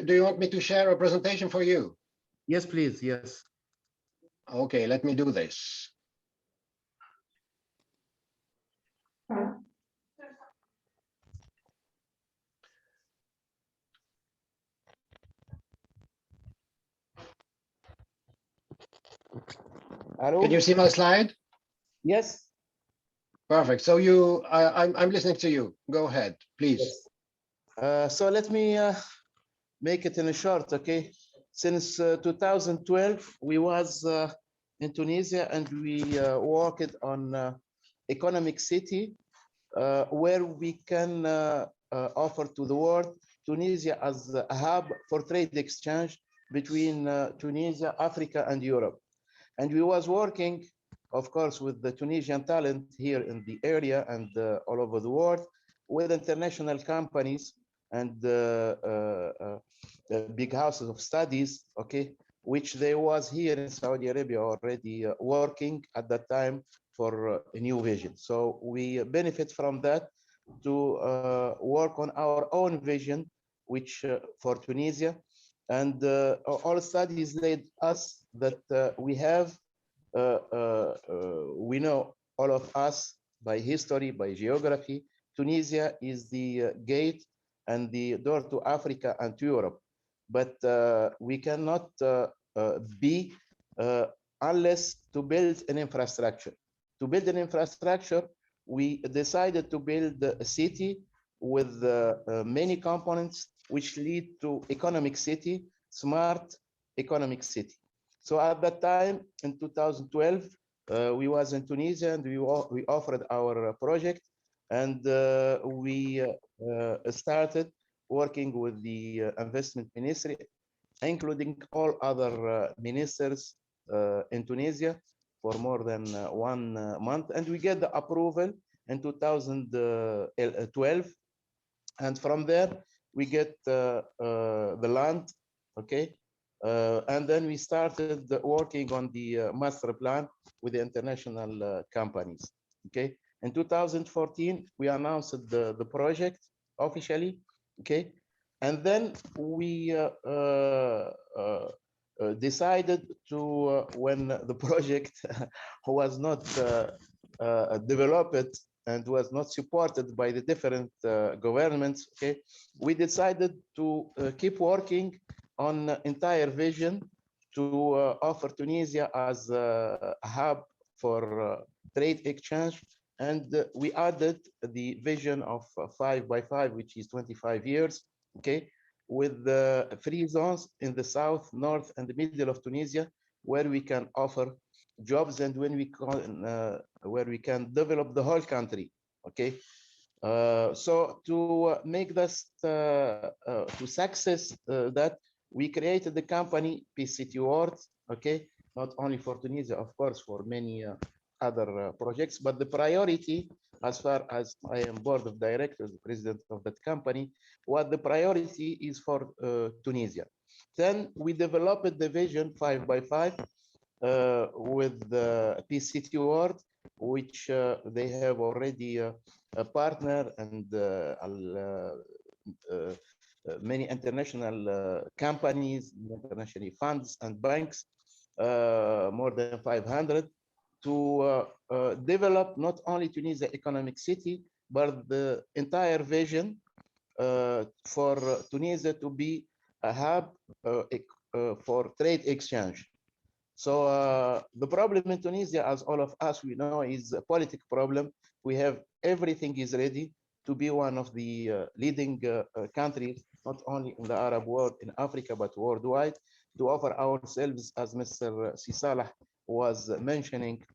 Do you want me to share a presentation for you?
Yes, please, yes.
Okay, let me do this.
Hello?
Can you see my slide?
Yes.
Perfect. So I'm listening to you. Go ahead, please.
Yes. So let me make it in a short, okay? Since 2012, we was in Tunisia and we worked on economic city where we can offer to the world Tunisia as a hub for trade exchange between Tunisia, Africa, and Europe. And we was working, of course, with the Tunisian talent here in the area and all over the world, with international companies and big houses of studies, okay, which they was here in Saudi Arabia already working at that time for a new vision. So we benefit from that to work on our own vision, which for Tunisia. And all studies led us that we have, we know all of us by history, by geography, Tunisia is the gate and the door to Africa and to Europe. But we cannot be unless to build an infrastructure. To build an infrastructure, we decided to build a city with many components which lead to economic city, smart economic city. So at that time, in 2012, we was in Tunisia and we offered our project, and we started working with the investment ministry, including all other ministers in Tunisia for more than 1 month. And we get the approval in 2012. And from there, we get the land, okay? And then we started working on the master plan with the international companies, okay? In 2014, we announced the project officially, okay? And then we decided to, when the project was not developed and was not supported by the different governments, okay, we decided to keep working on entire vision to offer Tunisia as a hub for trade exchange. And we added the vision of 5x5, which is 25 years, okay, with the free zones in the south, north, and the middle of Tunisia, where we can offer jobs and when we can, where we can develop the whole country, okay. So to make this to success that, we created the company PCT World, okay, not only for Tunisia, of course, for many other projects, but the priority, as far as I am board of directors, the president of that company, what the priority is for Tunisia. Then we developed the vision 5x5 with the PCT World, which they have already a partner and many international companies, international funds and banks, more than 500, to develop not only Tunisia economic city, but the entire vision for Tunisia to be a hub for trade exchange. So the problem in Tunisia, as all of us we know, is a political problem. We have everything is ready to be one of the leading countries, not only in the Arab world, in Africa, but worldwide, to offer ourselves, as Mr. Sisalah was mentioning,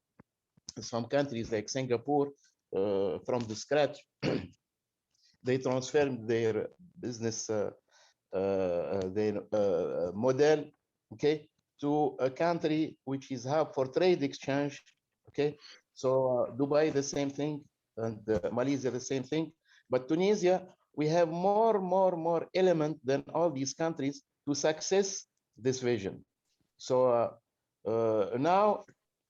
some countries like Singapore, from the scratch, they transformed their business, their model, okay, to a country which is hub for trade exchange, okay. So Dubai, the same thing, and Malaysia, the same thing. But Tunisia, we have more element than all these countries to success this vision. So now,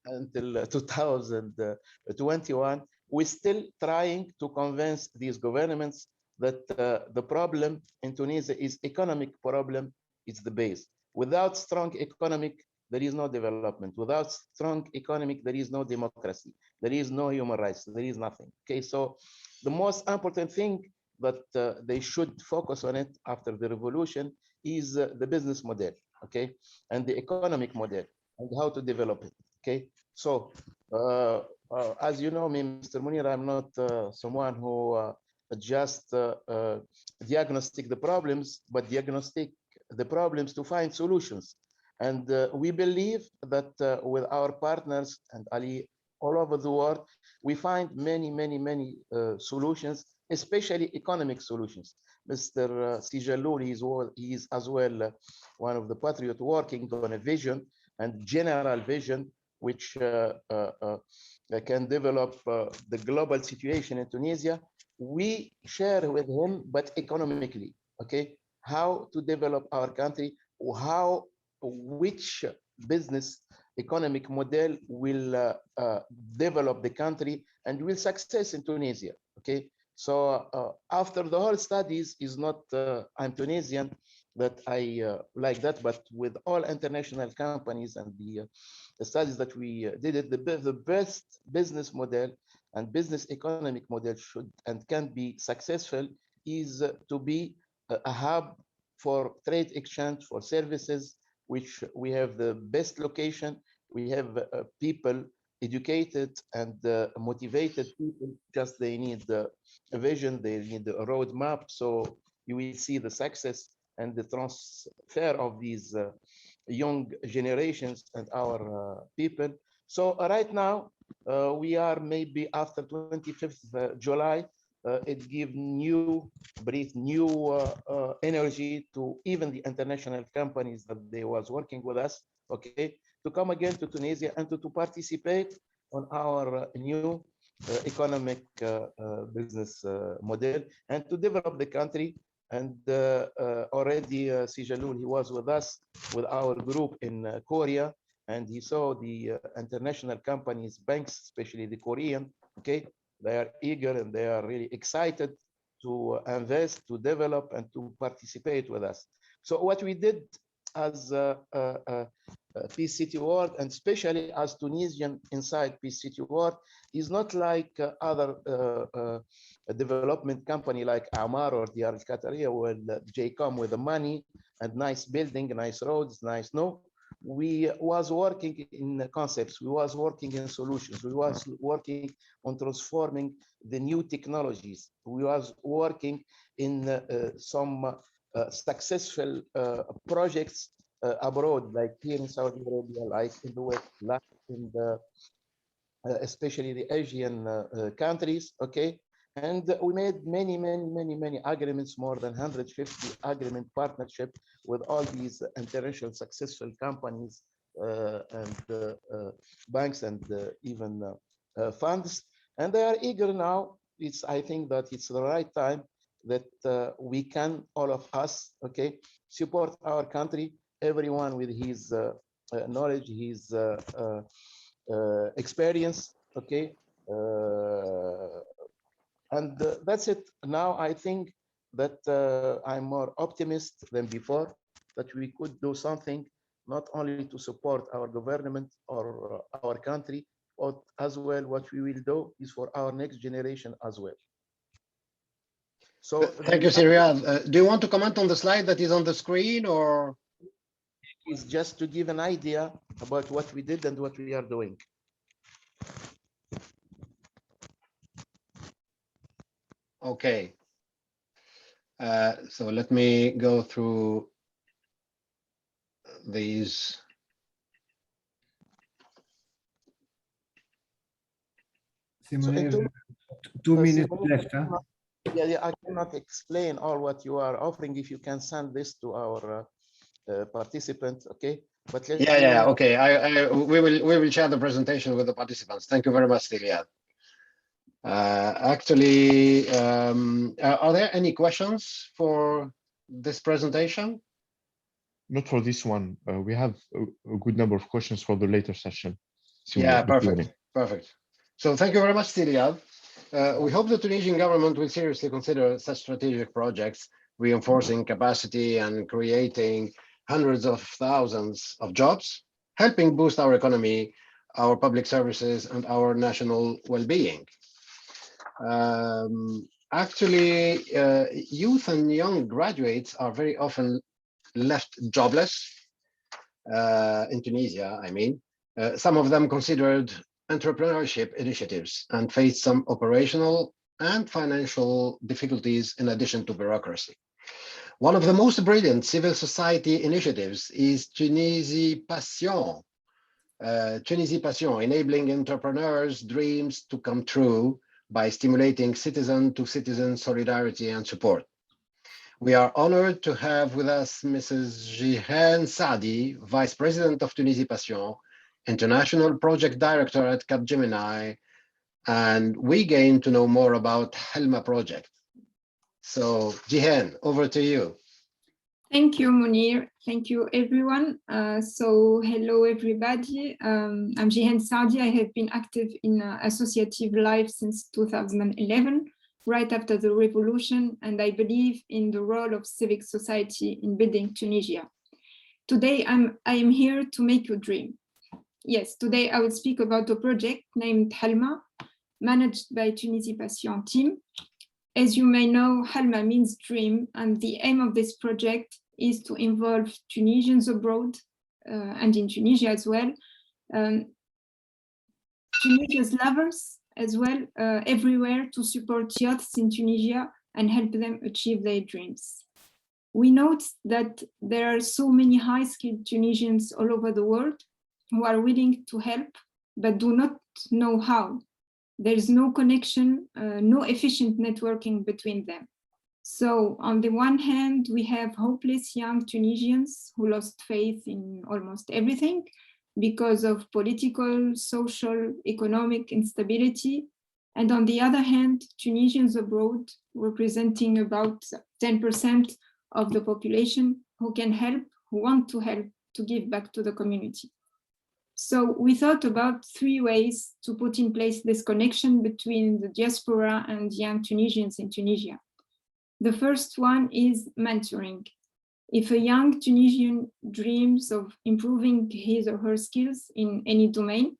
until 2021, we're still trying to convince these governments that the problem in Tunisia is economic problem, it's the base. Without strong economic, there is no development. Without strong economic, there is no democracy. There is no human rights. There is nothing. Okay, so the most important thing that they should focus on it after the revolution is the business model, okay, and the economic model and how to develop it. Okay, so as you know me, Mr. Munir, I'm not someone who just diagnostic the problems, but diagnostic the problems to find solutions. And we believe that with our partners and Ali all over the world, we find many solutions, especially economic solutions. Mr. Sijalloul, he is as well one of the patriots working on a vision and general vision which can develop the global situation in Tunisia. We share with him, but economically, okay, how to develop our country, which business economic model will develop the country and will success in Tunisia, okay? So after the whole studies is not, I'm Tunisian, that I like that, but with all international companies and the studies that we did it, the best business model and business economic model should and can be successful is to be a hub for trade exchange, for services, which we have the best location. We have people educated and motivated people, just they need a vision, they need a roadmap. So you will see the success and the transfer of these young generations and our people. So right now, we are maybe after 25th July, it gives new breathe, new energy to even the international companies that they was working with us, okay, to come again to Tunisia and to participate on our new economic business model and to develop the country. And already Sijalul, he was with us with our group in Korea, and he saw the international companies, banks, especially the Korean, okay, they are eager and they are really excited to invest, to develop, and to participate with us. So what we did as Peace City World, and especially as Tunisian inside Peace City World, is not like other development company like Amar or Diyar al-Qatariya, where they come with the money and nice building, nice roads, nice, no. We was working in concepts, we was working in solutions, we was working on transforming the new technologies, we was working in some successful projects abroad, like here in Saudi Arabia, like in the West, like in the especially the Asian countries, okay? And we made many agreements, more than 150 agreement partnership with all these international successful companies and banks and even funds. And they are eager now. I think that it's the right time that we can, all of us, okay, support our country, everyone with his knowledge, his experience, okay? And that's it. Now I think that I'm more optimist than before, that we could do something not only to support our government or our country, but as well what we will do is for our next generation as well. So
thank you, Siriad. Do you want to comment on the slide that is on the screen, or?
It's just to give an idea about what we did and what we are doing.
Okay. So let me go through these.
Simon, 2 minutes left. Huh?
Yeah, I cannot explain all what you are offering. If you can send this to our participants, okay? But
Okay. We will share the presentation with the participants. Thank you very much, Siriad. Actually, are there any questions for this presentation?
Not for this one. We have a good number of questions for the later session.
Yeah, perfect. So thank you very much, Siriad. We hope the Tunisian government will seriously consider such strategic projects, reinforcing capacity and creating hundreds of thousands of jobs, helping boost our economy, our public services, and our national well-being. Actually, youth and young graduates are very often left jobless in Tunisia, I mean. Some of them considered entrepreneurship initiatives and face some operational and financial difficulties in addition to bureaucracy. One of the most brilliant civil society initiatives is Tunisie Passion. Tunisie Passion, enabling entrepreneurs' dreams to come true by stimulating citizen-to-citizen solidarity and support. We are honored to have with us Mrs. Jihan Saadi, Vice President of Tunisie Passion, international project director at Capgemini, and we gained to know more about Halma project. So Jihan, over to you.
Thank you, Munir. Thank you, everyone. So hello, everybody. I'm Jihan Saadi. I have been active in associative life since 2011, right after the revolution, and I believe in the role of civic society in building Tunisia. Today, I am here to make you dream. Yes, today I will speak about a project named Halma, managed by Tunisie Passion team. As you may know, Halma means dream, and the aim of this project is to involve Tunisians abroad and in Tunisia as well, Tunisia's lovers as well, everywhere to support youths in Tunisia and help them achieve their dreams. We note that there are so many high-skilled Tunisians all over the world who are willing to help, but do not know how. There's no connection, no efficient networking between them. So on the one hand, we have hopeless young Tunisians who lost faith in almost everything because of political, social, economic instability. And on the other hand, Tunisians abroad, representing about 10% of the population, who can help, who want to help to give back to the community. So we thought about 3 ways to put in place this connection between the diaspora and young Tunisians in Tunisia. The first one is mentoring. If a young Tunisian dreams of improving his or her skills in any domain,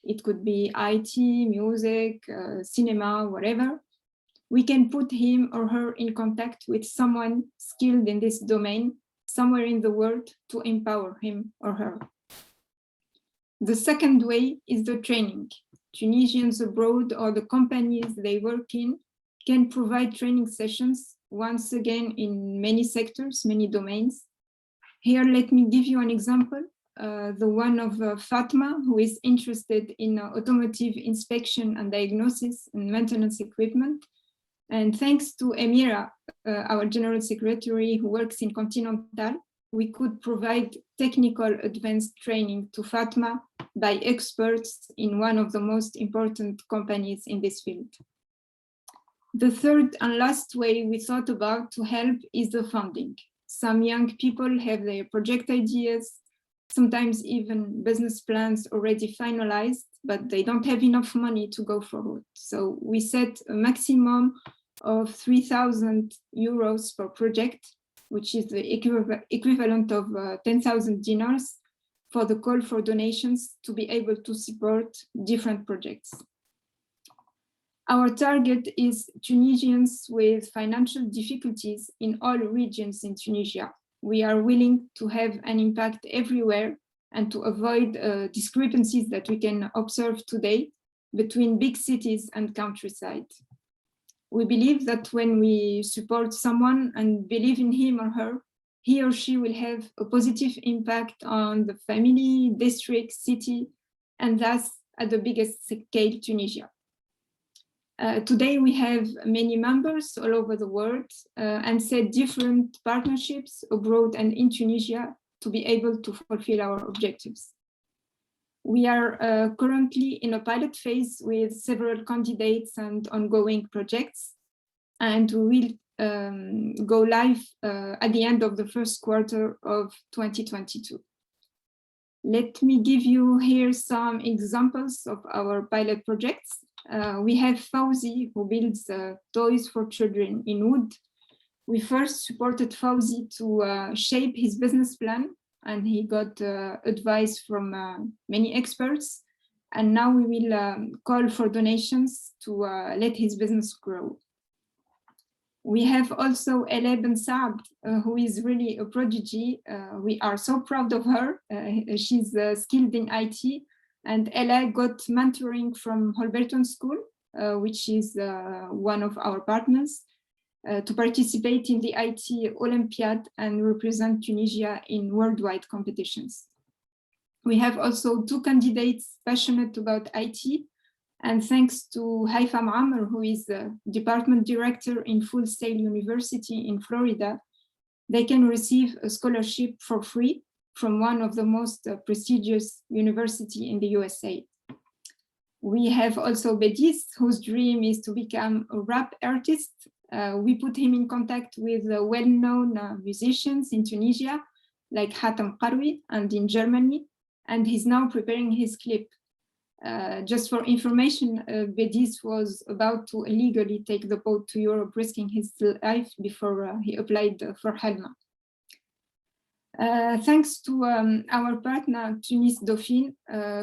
it could be IT, music, cinema, whatever, we can put him or her in contact with someone skilled in this domain somewhere in the world to empower him or her. The second way is the training. Tunisians abroad or the companies they work in can provide training sessions, once again, in many sectors, many domains. Here, let me give you an example, the one of Fatma, who is interested in automotive inspection and diagnosis and maintenance equipment. And thanks to Emira, our General Secretary who works in Continental, we could provide technical advanced training to Fatma by experts in one of the most important companies in this field. The third and last way we thought about to help is the funding. Some young people have their project ideas, sometimes even business plans already finalized, but they don't have enough money to go forward. So we set a maximum of 3,000 euros per project, which is the equivalent of 10,000 dinars for the call for donations to be able to support different projects. Our target is Tunisians with financial difficulties in all regions in Tunisia. We are willing to have an impact everywhere and to avoid discrepancies that we can observe today between big cities and countryside. We believe that when we support someone and believe in him or her, he or she will have a positive impact on the family, district, city, and thus at the biggest scale, Tunisia. Today we have many members all over the world and set different partnerships abroad and in Tunisia to be able to fulfill our objectives. We are currently in a pilot phase with several candidates and ongoing projects, and we will go live at the end of the first quarter of 2022. Let me give you here some examples of our pilot projects. We have Fauzi, who builds toys for children in wood. We first supported Fauzi to shape his business plan, and he got advice from many experts. And now we will call for donations to let his business grow. We have also Ella Ben Saad, who is really a prodigy. We are so proud of her. She's skilled in IT, and Ella got mentoring from Holberton School, which is one of our partners, to participate in the IT Olympiad and represent Tunisia in worldwide competitions. We have also 2 candidates passionate about IT, and thanks to Haifam Amr, who is the department director in Full Sail University in Florida, they can receive a scholarship for free from one of the most prestigious university in the USA. We have also Bedis, whose dream is to become a rap artist. We put him in contact with well-known musicians in Tunisia, like Hatem Qarwi, and in Germany, and he's now preparing his clip. Just for information, Bedis was about to illegally take the boat to Europe, risking his life before he applied for Halma. Thanks to our partner, Tunis Dauphine,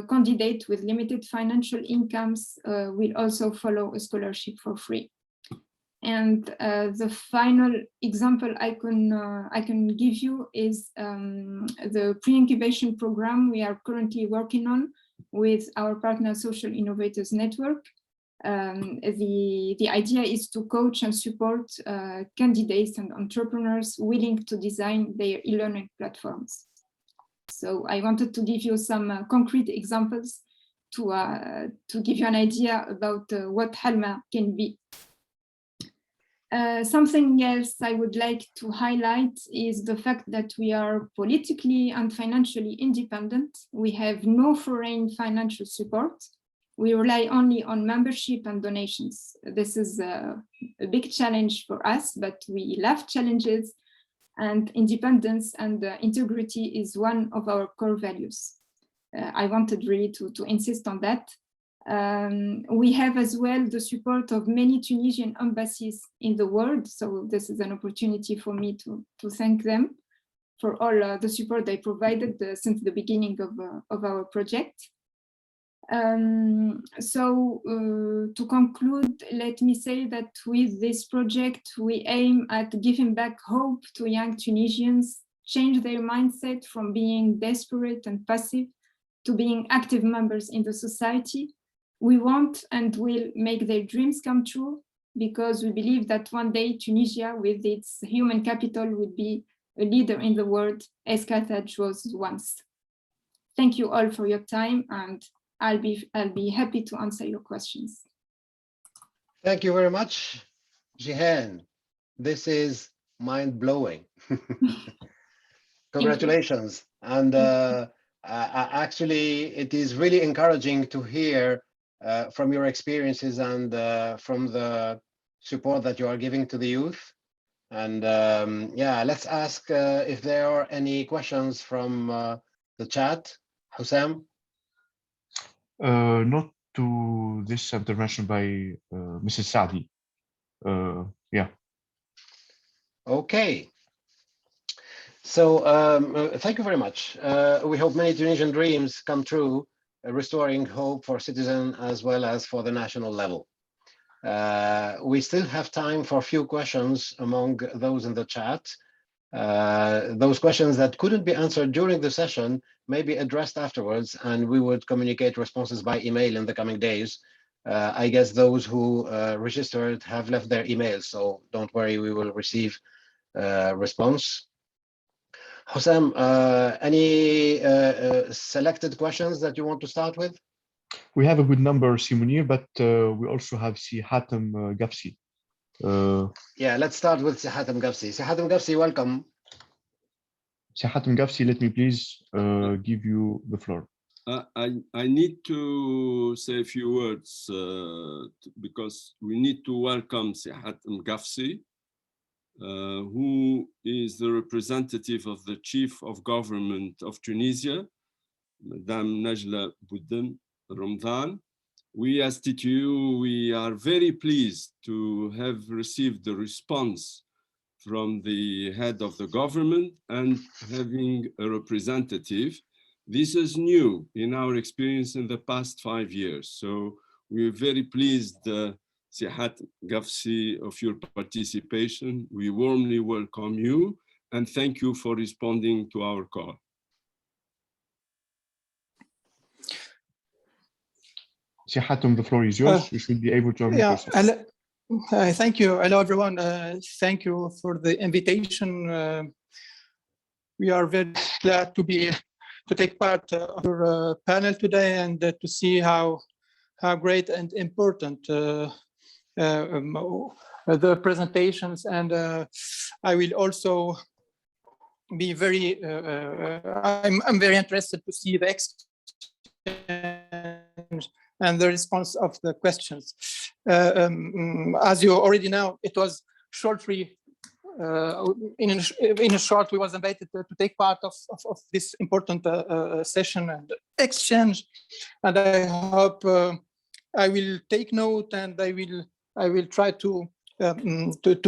candidate with limited financial incomes will also follow a scholarship for free. And the final example I can give you is the pre-incubation program we are currently working on with our partner Social Innovators Network. The idea is to coach and support candidates and entrepreneurs willing to design their e-learning platforms. So I wanted to give you some concrete examples to give you an idea about what Halma can be. Something else I would like to highlight is the fact that we are politically and financially independent. We have no foreign financial support. We rely only on membership and donations. This is a big challenge for us, but we love challenges, and independence and integrity is one of our core values. I wanted really to insist on that. We have as well the support of many Tunisian embassies in the world. So this is an opportunity for me to thank them for all the support they provided since the beginning of our project. To conclude, let me say that with this project, we aim at giving back hope to young Tunisians, change their mindset from being desperate and passive to being active members in the society. We want and will make their dreams come true, because we believe that one day Tunisia, with its human capital, would be a leader in the world, as Carthage was once. Thank you all for your time, and I'll be happy to answer your questions.
Thank you very much, Jihan. This is mind-blowing. Congratulations. And actually, it is really encouraging to hear from your experiences and from the support that you are giving to the youth. And yeah, let's ask if there are any questions from the chat. Hussam?
Not to this intervention by Mrs. Saadi. Yeah.
Okay. So thank you very much. We hope many Tunisian dreams come true, restoring hope for citizens as well as for the national level. We still have time for a few questions among those in the chat. Those questions that couldn't be answered during the session may be addressed afterwards, and we would communicate responses by email in the coming days. I guess those who registered have left their emails, so don't worry, we will receive response. Hussam, any selected questions that you want to start with?
We have a good number, Simonir, but we also have Si Hatem Gafsi.
Yeah, let's start with Si Hatem Gafsi. Si Hatem Gafsi, welcome.
Si Hatem Gafsi, let me please give you the floor.
I need to say a few words because we need to welcome Si Hatem Gafsi, who is the representative of the Chief of Government of Tunisia, Madame Najla Boudem Ramdan. We as TTU, we are very pleased to have received the response from the head of the government and having a representative. This is new in our experience in the past 5 years. So we're very pleased, Si Hatem Gafsi, of your participation. We warmly welcome you and thank you for responding to our call.
Si Hatem, the floor is yours. You should be able to unmute yourself.
Thank you. Hello, everyone. Thank you for the invitation. We are very glad to take part of your panel today and to see how great and important the presentations. And I will also be very. I'm very interested to see the exchange and the response of the questions. As you already know, it was shortly. In a short, we was invited to take part of this important session and exchange, and I hope I will take note and I will try to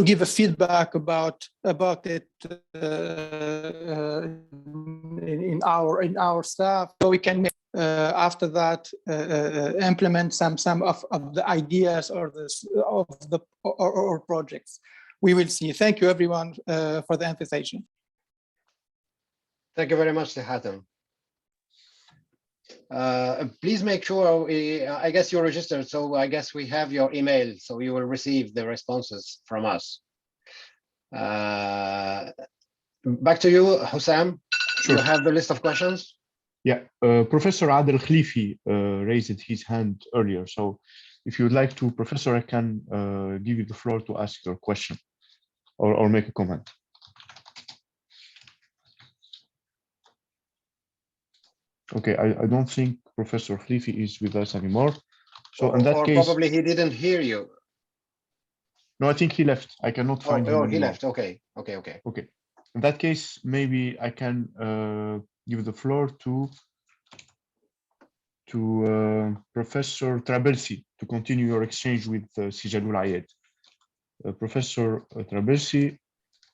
give a feedback about it in our staff, so we can after that implement some of the ideas or projects. We will see. Thank you, everyone, for the invitation.
Thank you very much, Hatem. Please make sure, I guess you're registered, so I guess we have your email, so you will receive the responses from us. Back to you, Hussam.
Sure.
You have the list of questions?
Yeah, Professor Adel Khlifi raised his hand earlier. So if you would like to, Professor, I can give you the floor to ask your question or make a comment. Okay, I don't think Professor Khlifi is with us anymore. So in that case,
probably he didn't hear you.
No, I think he left. I cannot find him.
Oh, he left. Okay.
In that case, maybe I can give the floor to Professor Trabelsi to continue your exchange with Sijalul Ayed. Professor Trabelsi,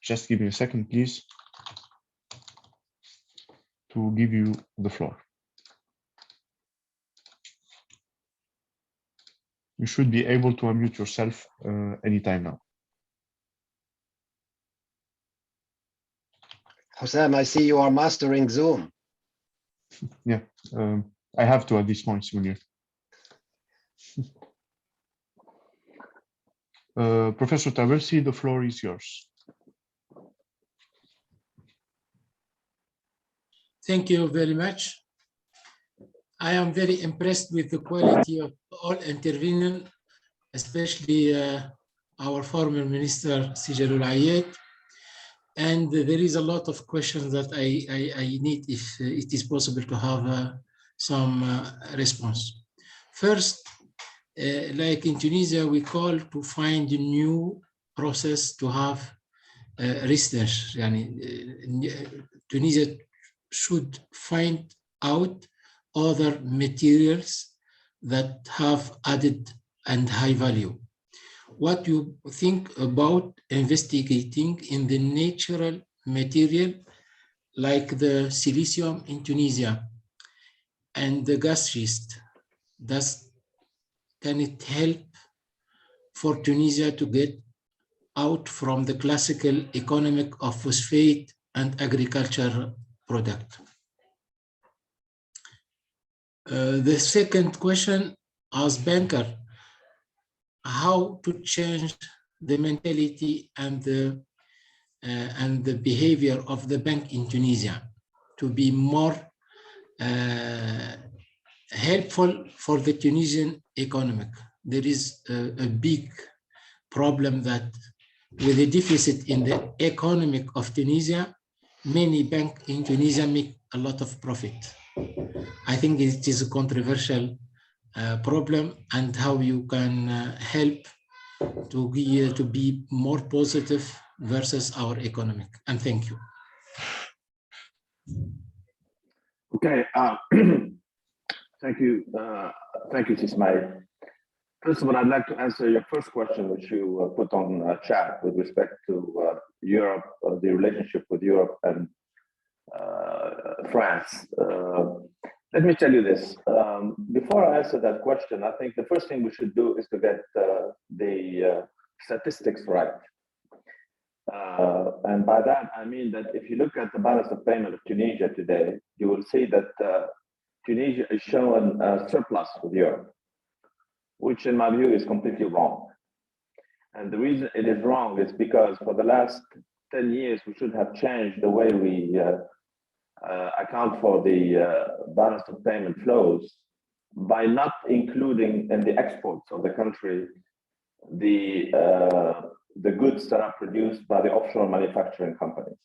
just give me a second, please, to give you the floor. You should be able to unmute yourself anytime now.
Hussam, I see you are mastering Zoom.
Yeah, I have to at this point, Munir. Professor Trabelsi, the floor is yours.
Thank you very much. I am very impressed with the quality of all intervenants, especially our former minister, Sijalul Ayed. And there is a lot of questions that I need, if it is possible, to have some response. First, like in Tunisia, we call to find a new process to have research. Tunisia should find out other materials that have added and high value. What do you think about investigating in the natural material like the silicium in Tunisia and the gas schist? Can it help for Tunisia to get out from the classical economic of phosphate and agriculture product? The second question, as banker, how to change the mentality and the behavior of the bank in Tunisia to be more helpful for the Tunisian economic? There is a big problem that with the deficit in the economic of Tunisia, many banks in Tunisia make a lot of profit. I think it is a controversial problem, and how you can help to be more positive versus our economic. And thank you.
Okay, thank you, Ismail. First of all, I'd like to answer your first question, which you put on chat with respect to Europe, the relationship with Europe and France. Let me tell you this. Before I answer that question, I think the first thing we should do is to get the statistics right. And by that, I mean that if you look at the balance of payment of Tunisia today, you will see that Tunisia is showing a surplus with Europe, which in my view is completely wrong. And the reason it is wrong is because for the last 10 years, we should have changed the way we account for the balance of payment flows by not including in the exports of the country the goods that are produced by the offshore manufacturing companies.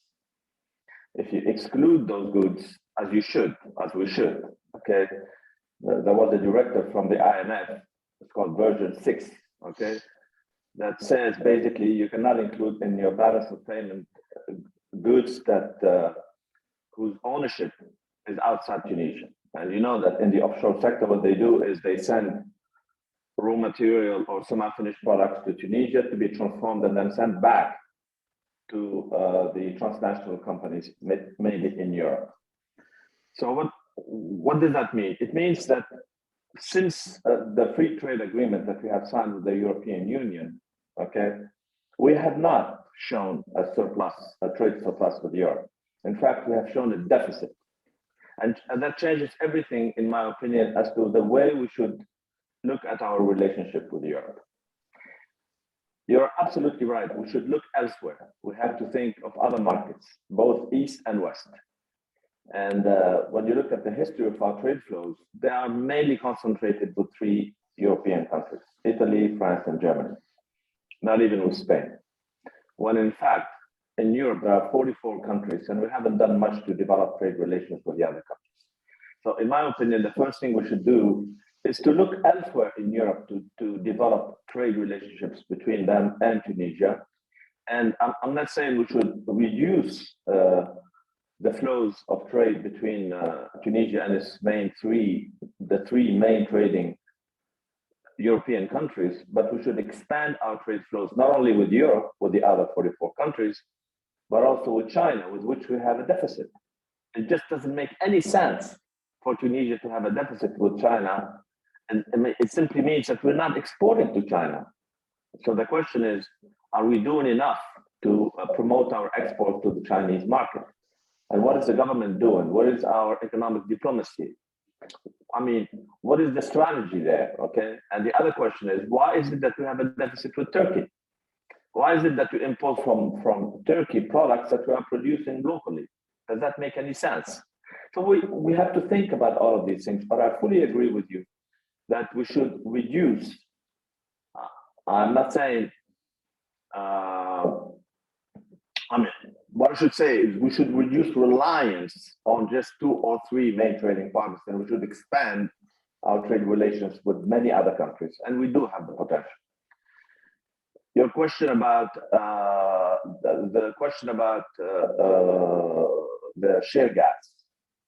if you exclude those goods, as we should, okay, there was a directive from the IMF, it's called version 6, okay, that says basically you cannot include in your balance of payment goods that whose ownership is outside Tunisia. And you know that in the offshore sector, what they do is they send raw material or semi-finished products to Tunisia to be transformed and then sent back to the transnational companies, mainly in Europe. So what does that mean? It means that since the free trade agreement that we have signed with the European Union, okay, we have not shown a surplus, a trade surplus with Europe. In fact, we have shown a deficit. And that changes everything, in my opinion, as to the way we should look at our relationship with Europe. You're absolutely right. We should look elsewhere. We have to think of other markets, both East and West. And when you look at the history of our trade flows, they are mainly concentrated with 3 European countries, Italy, France, and Germany, not even with Spain. When in fact, in Europe, there are 44 countries, and we haven't done much to develop trade relations with the other countries. So in my opinion, the first thing we should do is to look elsewhere in Europe to develop trade relationships between them and Tunisia. And I'm not saying we should reduce the flows of trade between Tunisia and its the three main trading European countries, but we should expand our trade flows not only with Europe, with the other 44 countries, but also with China, with which we have a deficit. It just doesn't make any sense for Tunisia to have a deficit with China, and it simply means that we're not exporting to China. So the question is, are we doing enough to promote our export to the Chinese market? And what is the government doing? What is our economic diplomacy? I mean, what is the strategy there, okay? And the other question is, why is it that we have a deficit with Turkey? Why is it that we import from Turkey products that we are producing locally? Does that make any sense? So we have to think about all of these things, but I fully agree with you that we should reduce, I'm not saying, what I should say is we should reduce reliance on just 2 or 3 main trading partners, and we should expand our trade relations with many other countries, and we do have the potential. Your question about the shale gas.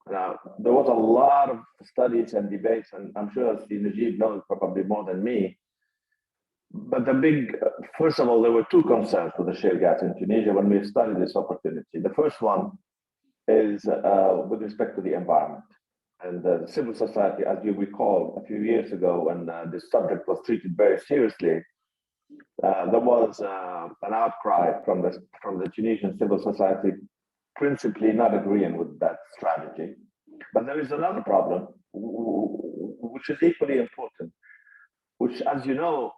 Now, there was a lot of studies and debates, and I'm sure Najib knows probably more than me. But first of all, there were 2 concerns with the shale gas in Tunisia when we studied this opportunity. The first one is with respect to the environment. And the civil society, as you recall, a few years ago, when this subject was treated very seriously, there was an outcry from the Tunisian civil society, principally not agreeing with that strategy. But there is another problem, which is equally important, which, as you know,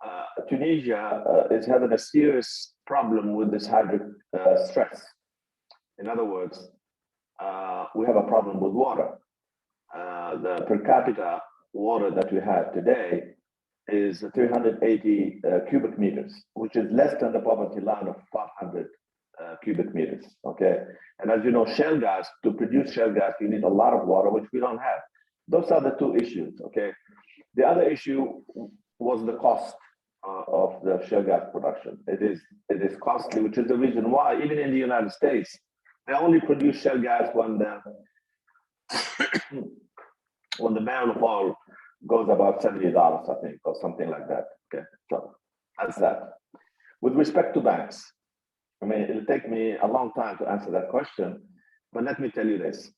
Tunisia is having a serious problem with this hydric stress. In other words, we have a problem with water. The per capita water that we have today is 380 cubic meters, which is less than the poverty line of 500 cubic meters, okay? And as you know, shale gas, to produce shale gas, you need a lot of water, which we don't have. Those are the 2 issues, okay? The other issue was the cost of the shale gas production. It is costly, which is the reason why, even in the United States, they only produce shale gas when the barrel of oil goes about $70, I think, or something like that. Okay, so that's that. With respect to banks, I mean, it'll take me a long time to answer that question, but let me tell you this.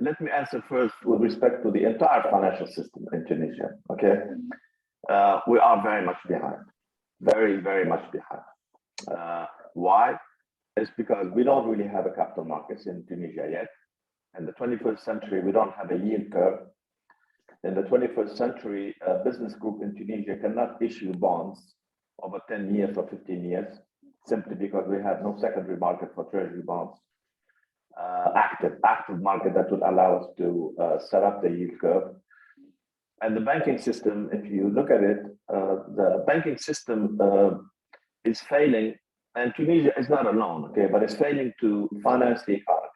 Let me answer first with respect to the entire financial system in Tunisia, okay? We are very much behind, very, very much behind. Why? It's because we don't really have a capital markets in Tunisia yet. In the 21st century, we don't have a yield curve. In the 21st century, a business group in Tunisia cannot issue bonds over 10 years or 15 years, simply because we have no secondary market for treasury bonds, active market that would allow us to set up the yield curve. And the banking system, if you look at it, the banking system is failing And Tunisia is not alone, okay, but it's failing to finance the economy.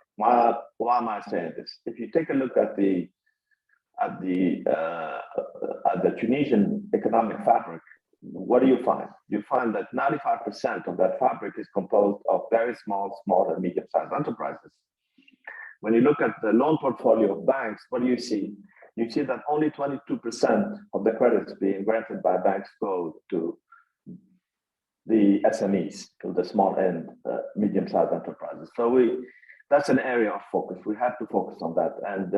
Why am I saying this? If you take a look at the Tunisian economic fabric, what do you find? You find that 95% of that fabric is composed of very small and medium-sized enterprises. When you look at the loan portfolio of banks, what do you see? You see that only 22% of the credits being granted by banks go to the SMEs, to the small and medium-sized enterprises. So that's an area of focus. We have to focus on that. And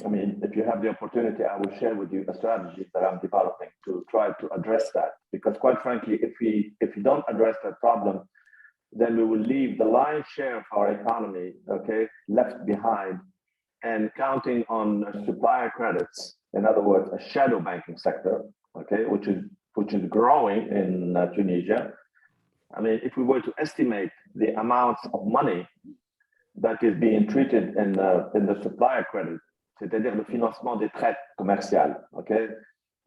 I mean, if you have the opportunity, I will share with you a strategy that I'm developing to try to address that. Because quite frankly, if we don't address that problem, then we will leave the lion's share of our economy, okay, left behind and counting on supplier credits. In other words, a shadow banking sector, okay, which is growing in Tunisia. I mean, if we were to estimate the amounts of money that is being treated in the supplier credit, c'est-à-dire le financement des traites commerciales, okay,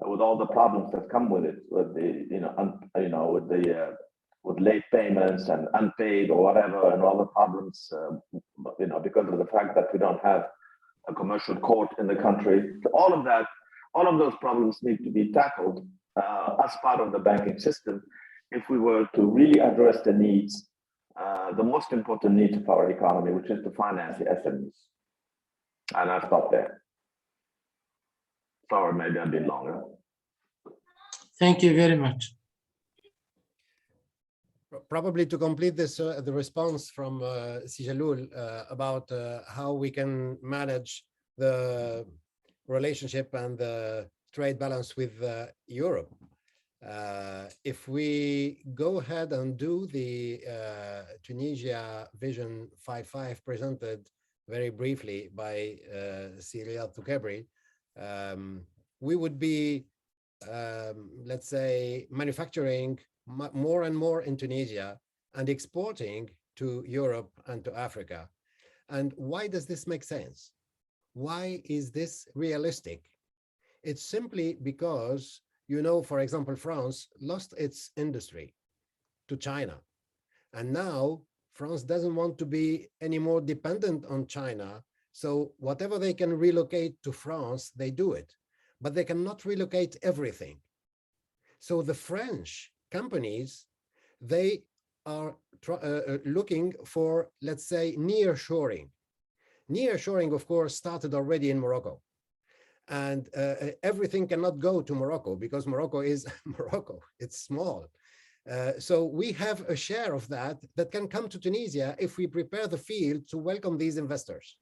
with all the problems that come with it, with the with late payments and unpaid or whatever, and all the problems, because of the fact that we don't have a commercial court in the country. So all of those problems need to be tackled as part of the banking system if we were to really address the needs, the most important needs of our economy, which is to finance the SMEs. And I'll stop there. Sorry, maybe I've been longer.
Thank you very much.
Probably to complete this, the response from Sijalul about how we can manage the relationship and the trade balance with Europe. If we go ahead and do the Tunisia Vision 5.5 presented very briefly by Riyad Toukebri, we would be, let's say, manufacturing more and more in Tunisia and exporting to Europe and to Africa. And why does this make sense? Why is this realistic? It's simply because, for example, France lost its industry to China. And now France doesn't want to be any more dependent on China. So whatever they can relocate to France, they do it. But they cannot relocate everything. So the French companies, they are looking for, let's say, nearshoring. Nearshoring, of course, started already in Morocco. And everything cannot go to Morocco because Morocco is Morocco. It's small. So we have a share of that can come to Tunisia if we prepare the field to welcome these investors.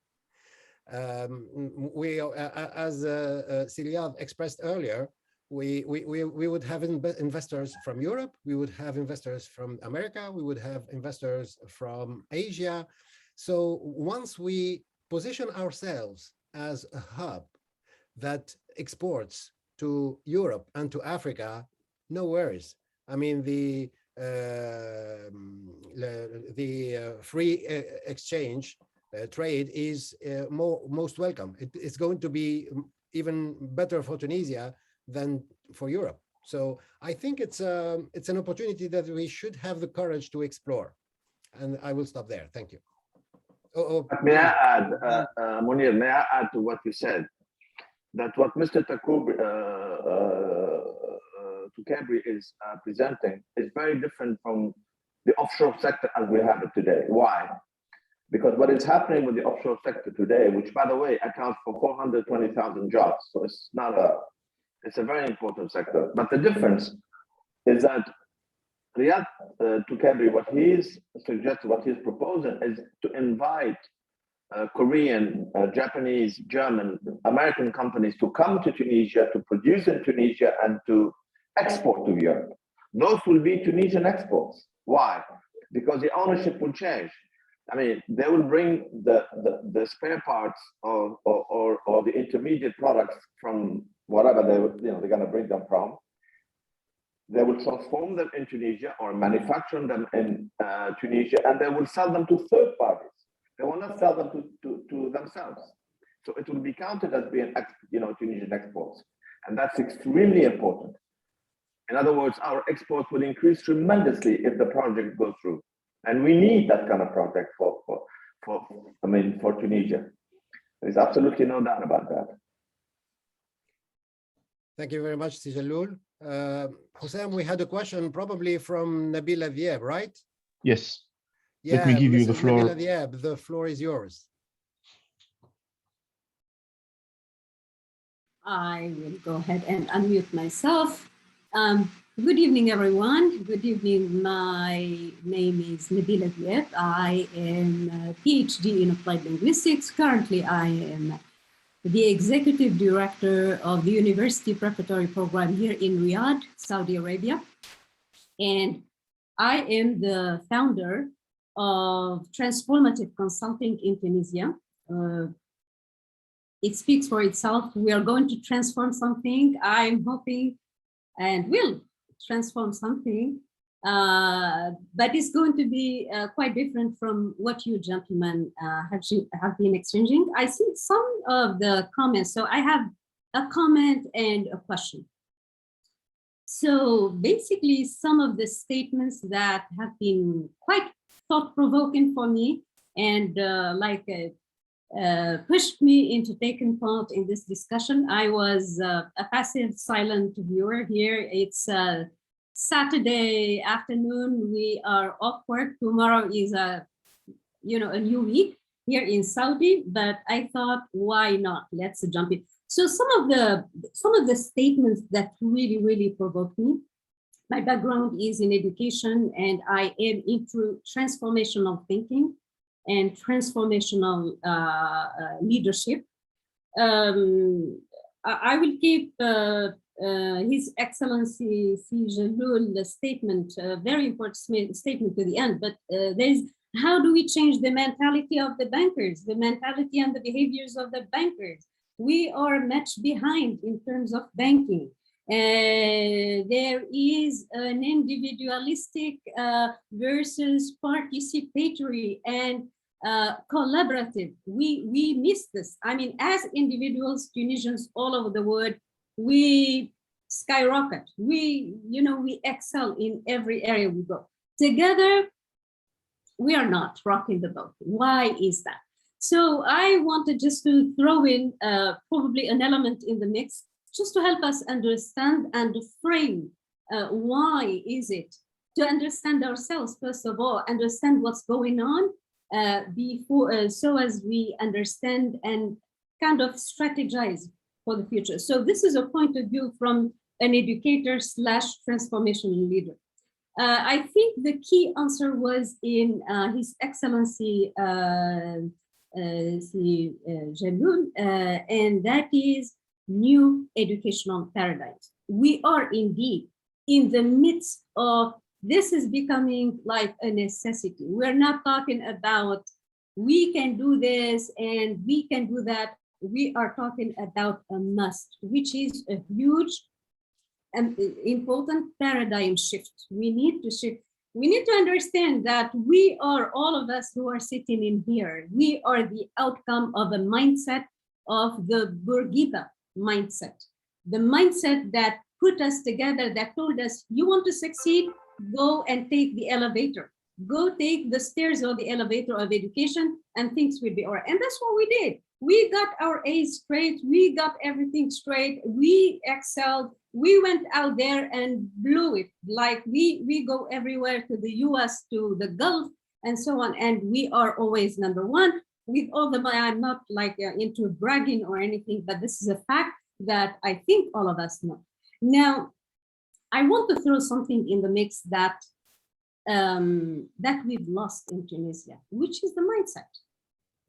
We, as Riyad expressed earlier, we would have investors from Europe, we would have investors from America, we would have investors from Asia. So once we position ourselves as a hub that exports to Europe and to Africa, no worries. I mean, the free exchange trade is most welcome. It's going to be even better for Tunisia than for Europe. So I think it's an opportunity that we should have the courage to explore. And I will stop there. Thank you.
May I add, Munir, may I add to what you said? That what Mr. Toukebri is presenting is very different from the offshore sector as we have it today. Why? Because what is happening with the offshore sector today, which by the way accounts for 420,000 jobs, so it's a very important sector. But the difference is that Riyad Toukebri, what he's suggesting, what he's proposing is to invite Korean, Japanese, German, American companies to come to Tunisia, to produce in Tunisia and to export to Europe. Those will be Tunisian exports. Why? Because the ownership will change. I mean, they will bring the spare parts or the intermediate products from whatever they're going to bring them from. They will transform them in Tunisia or manufacture them in Tunisia, and they will sell them to third parties. They will not sell them to themselves. So it will be counted as being Tunisian exports. And that's extremely important. In other words, our exports will increase tremendously if the project goes through. And we need that kind of project for Tunisia. There's absolutely no doubt about that.
Thank you very much, Sijalul. Hussein, we had a question probably from Nabila Diab, right?
Yes.
Yeah,
let me give you the
Mrs.
floor.
Nabila Diab, the floor is yours.
I will go ahead and unmute myself. Good evening, everyone. Good evening. My name is Nabila Diab. I am a PhD in applied linguistics. Currently, I am the executive director of the university preparatory program here in Riyadh, Saudi Arabia. And I am the founder of Transformative Consulting in Tunisia. It speaks for itself. We are going to transform something. I'm hoping and will transform something, but it's going to be quite different from what you gentlemen have been exchanging. I see some of the comments, so I have a comment and a question. So basically, some of the statements that have been quite thought-provoking for me and pushed me into taking part in this discussion. I was a passive, silent viewer here. It's Saturday afternoon. We are off work. Tomorrow is a new week here in Saudi. But I thought, why not? Let's jump in. So some of the statements that really provoked me. My background is in education, and I am into transformational thinking and transformational leadership. I will keep His Excellency Sijalul's statement, a very important statement to the end, but there's how do we change the mentality of the bankers, the mentality and the behaviors of the bankers? We are much behind in terms of banking. There is an individualistic versus participatory and collaborative. We miss this. I mean, as individuals, Tunisians all over the world, we skyrocket. We excel in every area we go. Together, we are not rocking the boat. Why is that? So I wanted just to throw in probably an element in the mix, just to help us understand and frame why is it, to understand ourselves, first of all, understand what's going on before, so as we understand and kind of strategize for the future. So this is a point of view from an educator / transformational leader. I think the key answer was in His Excellency Jalul, and that is new educational paradigms. We are indeed in the midst of this is becoming like a necessity. We're not talking about we can do this and we can do that. We are talking about a must, which is a huge and important paradigm shift. We need to shift. We need to understand that we are, all of us who are sitting in here, we are the outcome of a mindset of the Bourguiba mindset, the mindset that put us together, that told us, you want to succeed, go and take the elevator, go take the stairs or the elevator of education and things will be all right. And that's what we did. We got our A's straight, we got everything straight, we excelled, we went out there and blew it. Like we go everywhere, to the US, to the Gulf and so on. And we are always number one. With all the money, I'm not like into bragging or anything, but this is a fact that I think all of us know. Now, I want to throw something in the mix that we've lost in Tunisia, which is the mindset.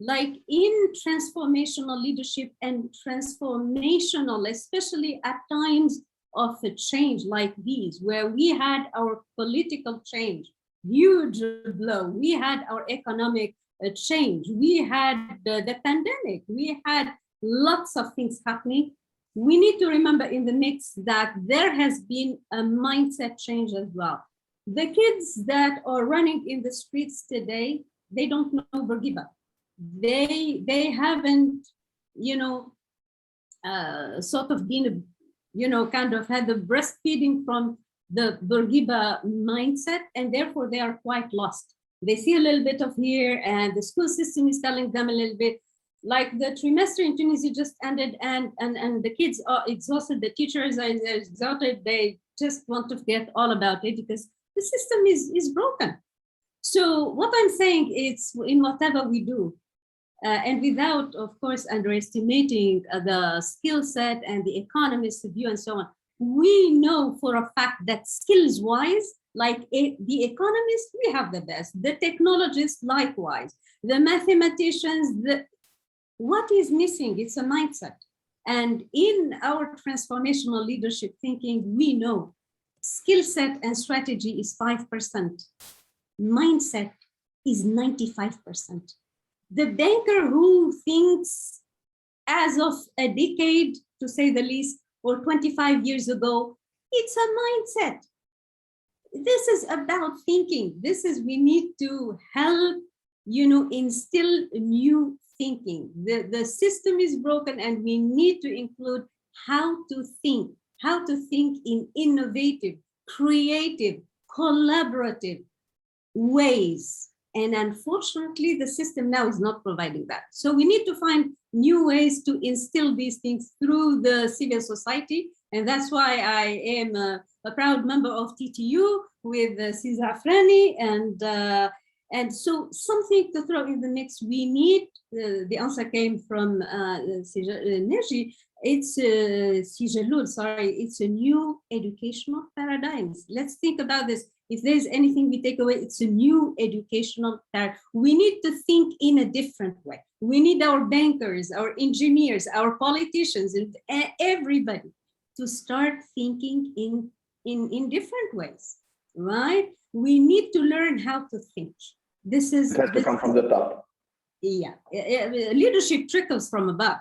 Like in transformational leadership and transformational, especially at times of a change like these, where we had our political change, huge blow, we had our economic change, we had the pandemic, we had lots of things happening. We need to remember in the mix that there has been a mindset change as well. The kids that are running in the streets today, they don't know Bourguiba. They haven't, sort of been, kind of had the breastfeeding from the Bourguiba mindset, and therefore they are quite lost. They see a little bit of here, and the school system is telling them a little bit. Like the trimester in Tunisia just ended, and the kids are exhausted, the teachers are exhausted, they just want to forget all about it because the system is broken. So what I'm saying is, in whatever we do, and without, of course, underestimating the skill set and the economist's view and so on, we know for a fact that skills-wise, like the economists, we have the best, the technologists likewise, the mathematicians, what is missing? It's a mindset. And in our transformational leadership thinking, we know skill set and strategy is 5%. Mindset is 95%. The banker who thinks as of a decade, to say the least, or 25 years ago, it's a mindset. This is about thinking. We need to help, instill new thinking. The system is broken, and we need to include how to think in innovative, creative, collaborative ways. And unfortunately, the system now is not providing that. So we need to find new ways to instill these things through the civil society. And that's why I am a proud member of TTU with Cesar Freni. And so something to throw in the mix. We need, the answer came from Neji, it's a new educational paradigms. Let's think about this. If there's anything we take away, it's a new educational paradigm. We need to think in a different way. We need our bankers, our engineers, our politicians, and everybody to start thinking in different ways, right? We need to learn how to think. It has
to come from the top.
Yeah, leadership trickles from above,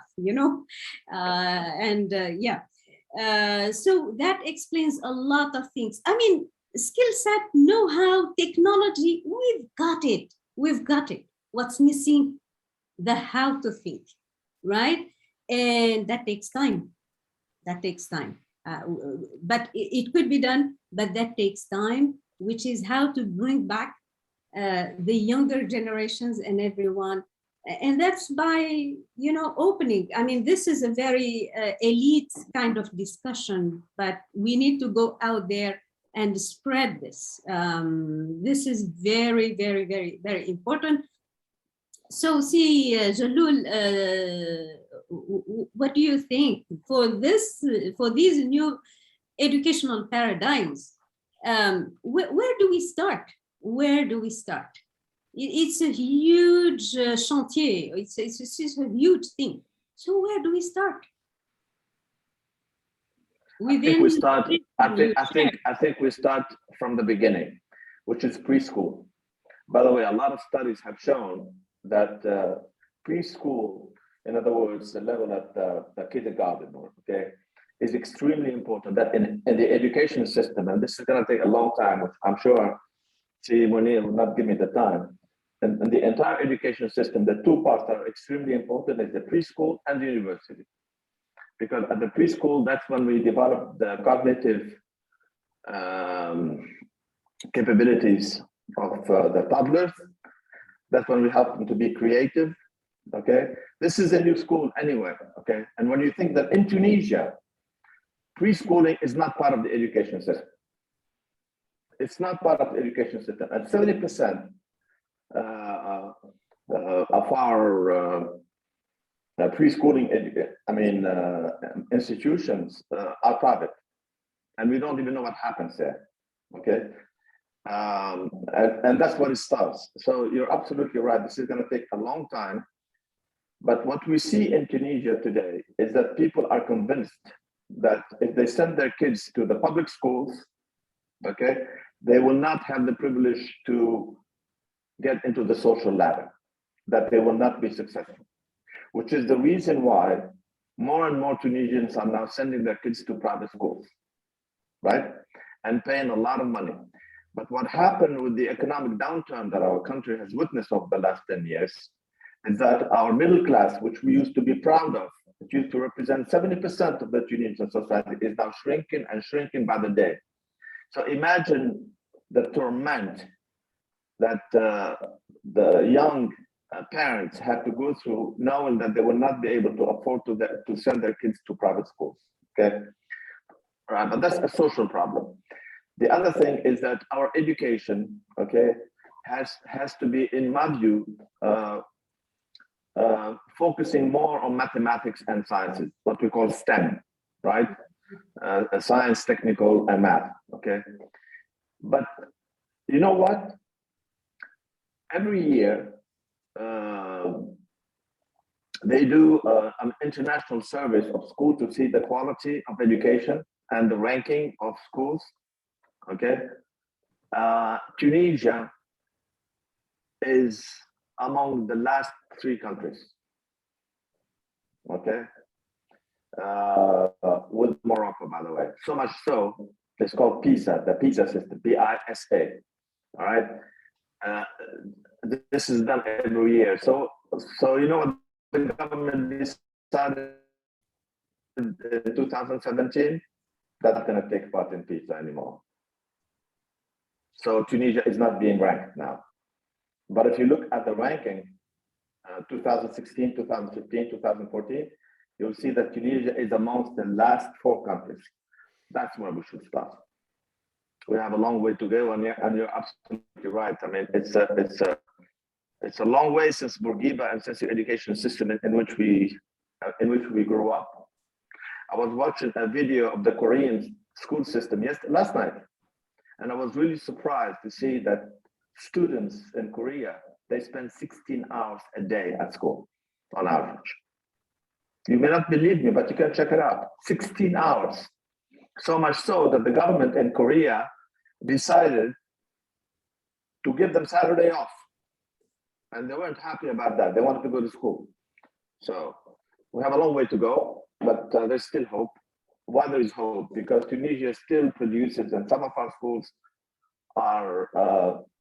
So that explains a lot of things. I mean, skill set, know-how, technology, we've got it. What's missing? The how to think, right? And that takes time. But it could be done, but that takes time, which is how to bring back the younger generations and everyone. And that's by, opening. I mean, this is a very elite kind of discussion, but we need to go out there and spread this. This is very, very, very, very important. So see, Jalul, what do you think for these new educational paradigms? Where do we start? It's a huge chantier. It's a huge thing. So where do we start?
I think we start from the beginning, which is preschool. By the way, a lot of studies have shown that preschool, in other words, the level at the kindergarten, is extremely important. That in the education system, and this is going to take a long time, which I'm sure Munir will not give me the time. And the entire education system, the two parts that are extremely important is the preschool and the university. Because at the preschool, that's when we develop the cognitive capabilities of the toddlers. That's when we help them to be creative, This is a new school anyway, And when you think that in Tunisia, preschooling is not part of the education system. It's not part of the education system. And 70% of our preschooling institutions are private, and we don't even know what happens there. And that's what it starts. So you're absolutely right. This is going to take a long time. But what we see in Tunisia today is that people are convinced that if they send their kids to the public schools, they will not have the privilege to get into the social ladder, that they will not be successful, which is the reason why more and more Tunisians are now sending their kids to private schools, and paying a lot of money. But what happened with the economic downturn that our country has witnessed over the last 10 years is that our middle class, which we used to be proud of, which used to represent 70% of the Tunisian society, is now shrinking and shrinking by the day. So imagine the torment that the young parents have to go through, knowing that they will not be able to afford to send their kids to private schools. Okay, right? But that's a social problem. The other thing is that our education, okay, has to be, in my view, focusing more on mathematics and sciences, what we call STEM, right? Science, technical, and math. Okay, but you know what? Every year, they do an international survey of schools to see the quality of education and the ranking of schools. Okay, Tunisia is among the last 3 countries. Okay, with Morocco, by the way. So much so, it's called PISA, the PISA system, PISA. All right. This is done every year. So you know what the government decided in 2017? They're not going to take part in PISA anymore. So Tunisia is not being ranked now. But if you look at the ranking, 2016, 2015, 2014, you'll see that Tunisia is amongst the last 4 countries. That's where we should start. We have a long way to go, and you're absolutely right. I mean, it's a long way since Bourguiba and since the education system in which we grew up. I was watching a video of the Korean school system last night, and I was really surprised to see that students in Korea, they spend 16 hours a day at school on average. You may not believe me, but you can check it out. 16 hours. So much so that the government in Korea decided to give them Saturday off. And they weren't happy about that. They wanted to go to school. So we have a long way to go, but there's still hope. Why there is hope? Because Tunisia still produces, and some of our schools are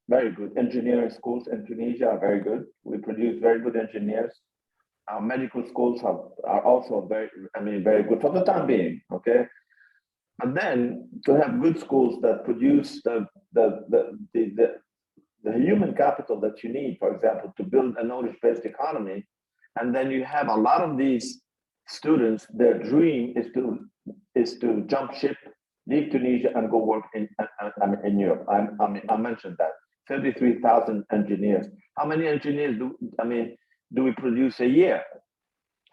very good. Engineering schools in Tunisia are very good. We produce very good engineers. Our medical schools are also very good for the time being, okay? And then to have good schools that produce the human capital that you need, for example, to build a knowledge-based economy, and then you have a lot of these students, their dream is to jump ship, leave Tunisia, and go work in Europe. I mentioned that 33,000 engineers. How many engineers do we produce a year?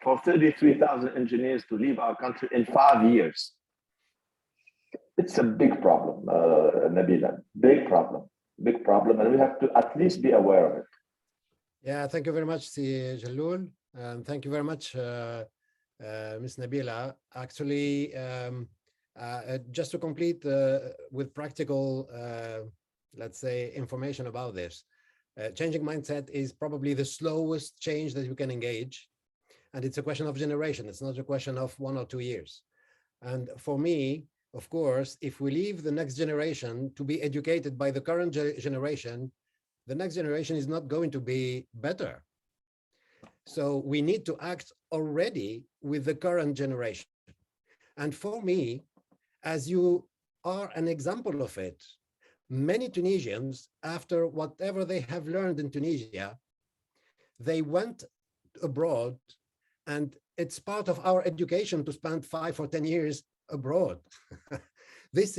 For 33,000 engineers to leave our country in 5 years. It's a big problem, Nabila, big problem, and we have to at least be aware of it.
Yeah, thank you very much, Jalloul, and thank you very much, Ms. Nabila. Actually, just to complete with practical, let's say, information about this, changing mindset is probably the slowest change that you can engage, and it's a question of generation. It's not a question of 1 or 2 years. And for me, of course, if we leave the next generation to be educated by the current generation, the next generation is not going to be better. So we need to act already with the current generation. And for me, as you are an example of it, many Tunisians, after whatever they have learned in Tunisia, they went abroad, and it's part of our education to spend 5 or 10 years abroad. This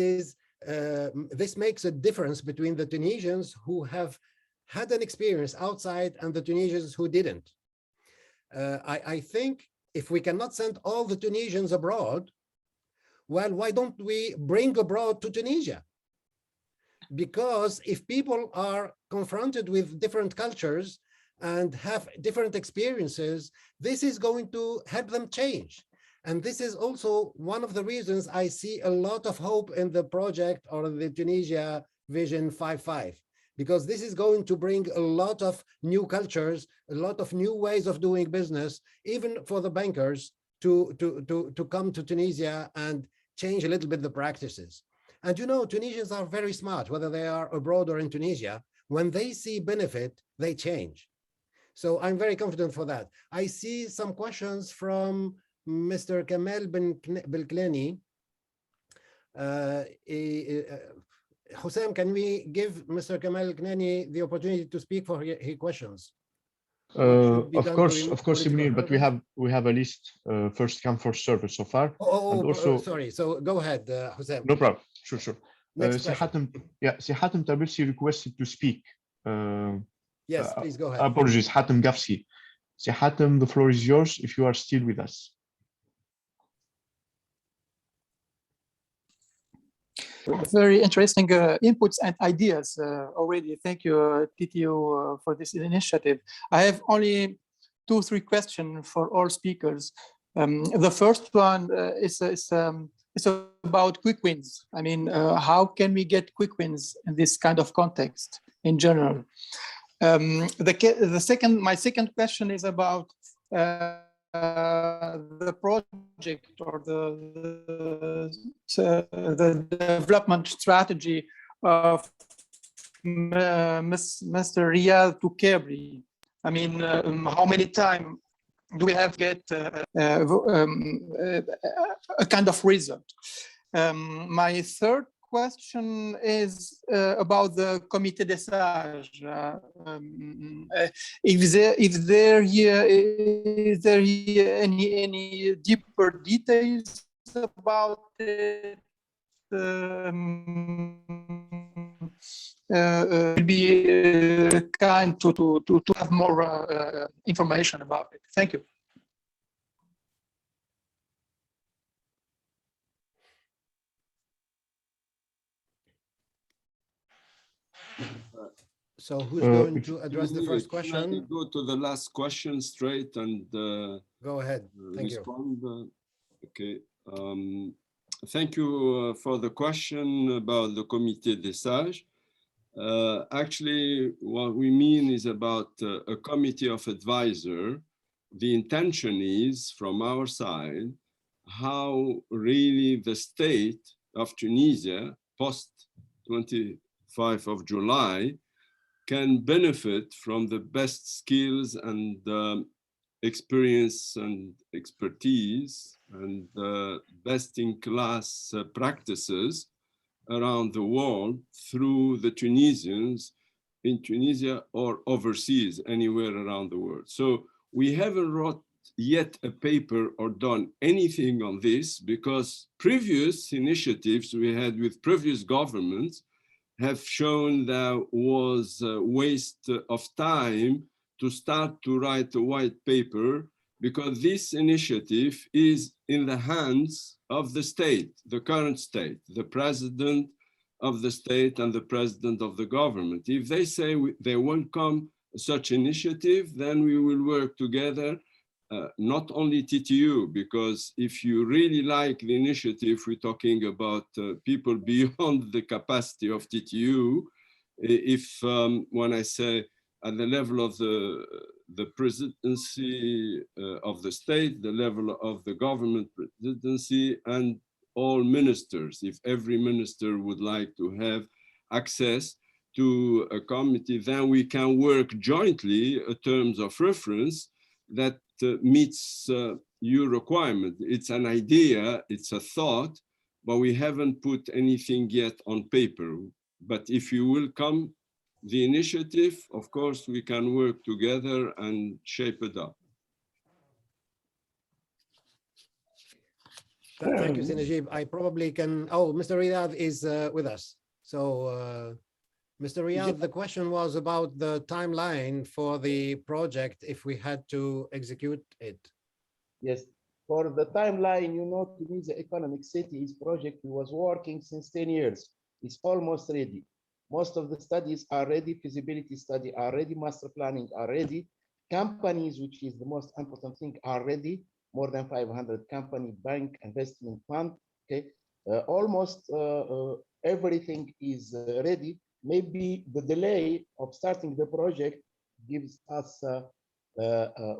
makes a difference between the Tunisians who have had an experience outside and the Tunisians who didn't. I think if we cannot send all the Tunisians abroad, well, why don't we bring abroad to Tunisia? Because if people are confronted with different cultures and have different experiences, this is going to help them change. And this is also one of the reasons I see a lot of hope in the project or the Tunisia Vision 5.5, because this is going to bring a lot of new cultures, a lot of new ways of doing business, even for the bankers to come to Tunisia and change a little bit the practices. And you know, Tunisians are very smart, whether they are abroad or in Tunisia. When they see benefit, they change. So I'm very confident for that. I see some questions from Mr. Kamel Belklani. Hussein, can we give Mr. Kamal Knani the opportunity to speak for his questions?
Of course, Munir, but we have a list, first come, first served so far. And also,
sorry. So go ahead, Hussein.
No problem. Sure.
Next
Si Hatem Tabilsi requested to speak.
Yes, please go ahead.
Apologies, Hatem Gafsi. Si Hatem, the floor is yours if you are still with us.
Very interesting inputs and ideas already. Thank you, TTU, for this initiative. I have only 2-3 questions for all speakers. The first one is about quick wins. I mean, how can we get quick wins in this kind of context in general? My second question is about the project or the development strategy of Mr. Riyad Toukabri. I mean, how many times do we have get a kind of result? My third question is about the Comité des Sages. Is there any deeper details about it? Be kind to have more information about it. Thank you.
So who's going to address the first question?
Go to the last question straight and
go ahead. Thank
respond. You. Okay. Thank you for the question about the Comité des Sages. Actually, what we mean is about a committee of advisors. The intention is, from our side, how really the state of Tunisia, post 25 of July, can benefit from the best skills and experience and expertise and best-in-class practices around the world through the Tunisians in Tunisia or overseas, anywhere around the world. So we haven't wrote yet a paper or done anything on this because previous initiatives we had with previous governments have shown that was a waste of time to start to write a white paper because this initiative is in the hands of the state, the current state, the president of the state and the president of the government. If they say they welcome such initiative, then we will work together, not only TTU, because if you really like the initiative, we're talking about people beyond the capacity of TTU. If, when I say at the level of the presidency of the state, the level of the government presidency, and all ministers, if every minister would like to have access to a committee, then we can work jointly in terms of reference that meets your requirement. It's an idea, it's a thought, but we haven't put anything yet on paper. But if you will come the initiative, of course, we can work together and shape it up.
Thank you, Sinajib. I probably can, Mr. Riyad is with us. So, Mr. Riyad, the question was about the timeline for the project if we had to execute it.
Yes, for the timeline, you know, Tunisia Economic Cities project was working since 10 years. It's almost ready. Most of the studies are ready, feasibility study are ready, master planning are ready. Companies, which is the most important thing, are ready. More than 500 company, bank, investment fund. Okay, almost everything is ready. Maybe the delay of starting the project gives us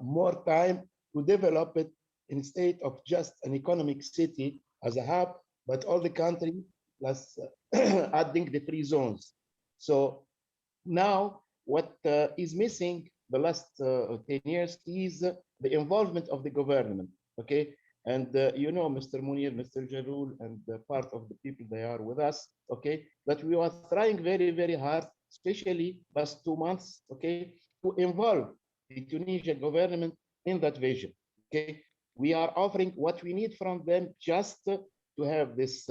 more time to develop it instead of just an economic city as a hub, but all the country plus adding the 3 zones. So now what is missing the last 10 years is the involvement of the government. Okay, And you know, Mr. Munir, Mr. Jalul, and part of the people they are with us, okay, that we are trying very, very hard, especially past 2 months, okay, to involve the Tunisian government in that vision, okay. We are offering what we need from them just to have this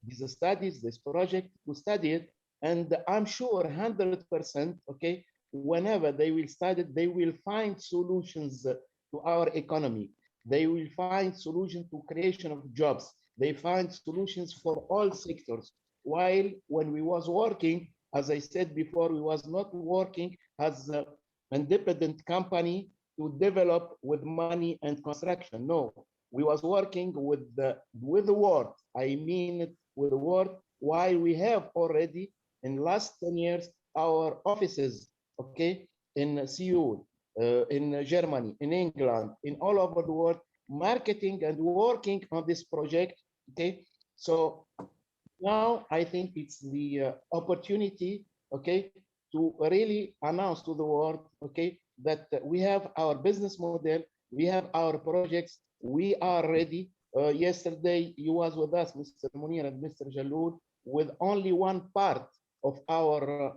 these studies, this project, to study it. And I'm sure 100%, okay, whenever they will study it, they will find solutions to our economy. They will find solutions to creation of jobs. They find solutions for all sectors. While when we was working, as I said before, we was not working as an independent company to develop with money and construction. No, we was working with the world. I mean it with the world. While we have already in last 10 years our offices, okay, in Seoul, in Germany, in England, in all over the world, marketing and working on this project, okay? So now I think it's the opportunity, okay, to really announce to the world, okay, that we have our business model, we have our projects, we are ready. Yesterday, you was with us, Mr. Munir and Mr. Jalul, with only one part of our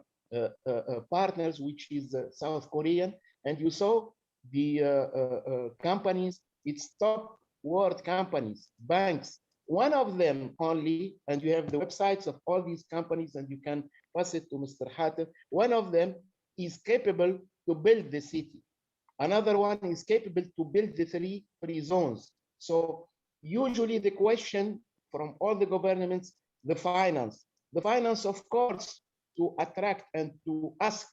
partners, which is South Korean. And you saw the companies, it's top world companies, banks. One of them only, and you have the websites of all these companies, and you can pass it to Mr. Hatem. One of them is capable to build the city. Another one is capable to build the three free zones. So usually the question from all the governments, the finance, of course, to attract and to ask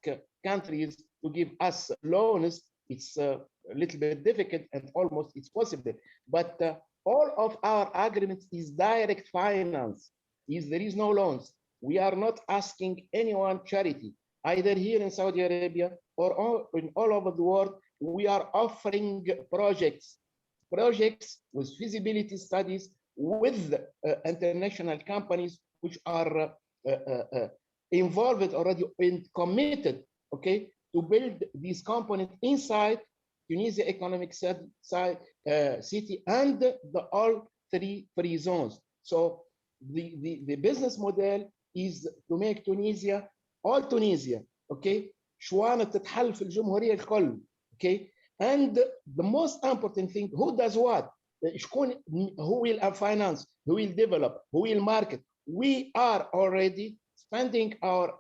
countries to give us loans, it's a little bit difficult and almost it's possible. But all of our agreements is direct finance. There is no loans. We are not asking anyone charity, either here in Saudi Arabia or all over the world. We are offering projects with feasibility studies with international companies which are involved already and committed, okay, to build these components inside Tunisia economic city and the all three free zones. So the business model is to make Tunisia, all Tunisia, okay, شوانة تتحل في الجمهورية الكل, okay, and the most important thing, who does what? Who will finance, who will develop, who will market? We are already spending our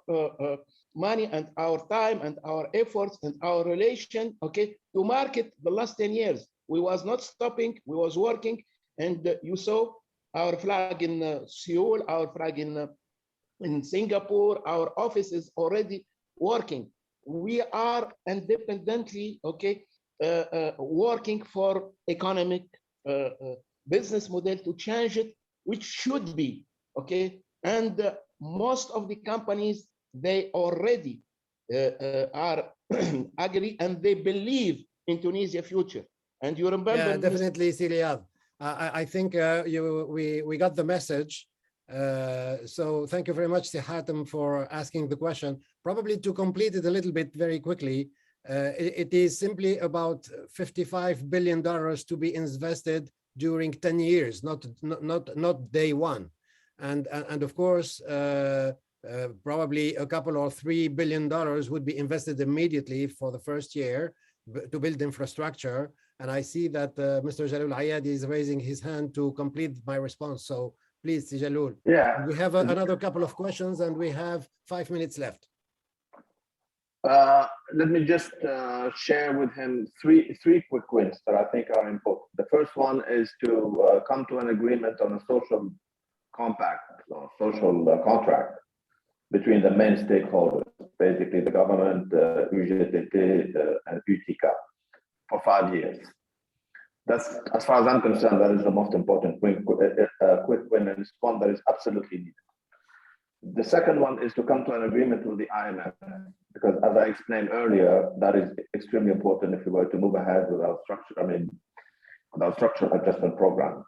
money and our time and our efforts and our relation, okay, to market the last 10 years. We was not stopping, we was working, and you saw our flag in Seoul, our flag in Singapore, our office is already working. We are independently, okay, working for economic business model to change it, which should be, okay, and most of the companies, they already are agree and they believe in Tunisia future. And you remember?
Yeah, definitely, Siliad. I think we got the message. So thank you very much, Hatem, for asking the question. Probably to complete it a little bit very quickly, it is simply about $55 billion to be invested during 10 years, not day one. And of course, probably a couple or $3 billion would be invested immediately for the first year to build infrastructure. And I see that Mr. Jalul Ayadi is raising his hand to complete my response. So please, Jalul.
Yeah.
We have another couple of questions and we have 5 minutes left.
Let me just share with him three quick wins that I think are important. The first one is to come to an agreement on a social compact or social contract between the main stakeholders, basically the government, UGTT, and UTK, for 5 years. That's, as far as I'm concerned, that is the most important quick win, and it's one that is absolutely needed. The second one is to come to an agreement with the IMF, because as I explained earlier, that is extremely important if we were to move ahead with our structural adjustment program.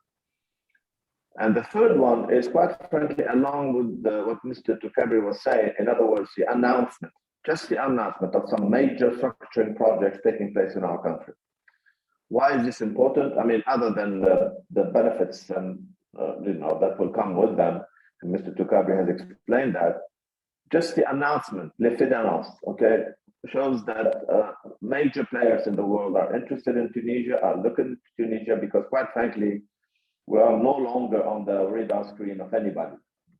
And the third one is, quite frankly, along with what Mr. Tukabri was saying, in other words, the announcement, just the announcement of some major structuring projects taking place in our country. Why is this important? I mean, other than the benefits and that will come with them, and Mr. Tukabri has explained that. Just the announcement, l'effet d'annonce, okay, shows that major players in the world are interested in Tunisia, are looking to Tunisia, because quite frankly, we are no longer on the radar screen of anybody.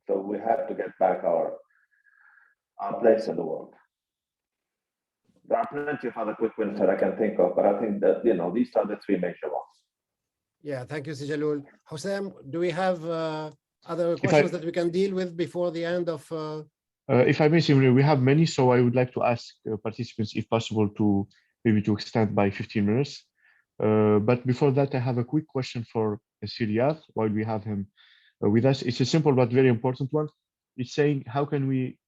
So we have to get back our place in the world. There are plenty of other quick wins that I can think of, but I think that, these are the three major ones.
Yeah, thank you, Sijalul. Hossein, do we have other questions that we can deal with before the end of?
If I may, Simri, we have many, so I would like to ask participants, if possible, to maybe to extend by 15 minutes. But before that, I have a quick question for Siriyat while we have him with us. It's a simple but very important one. It's saying, how can we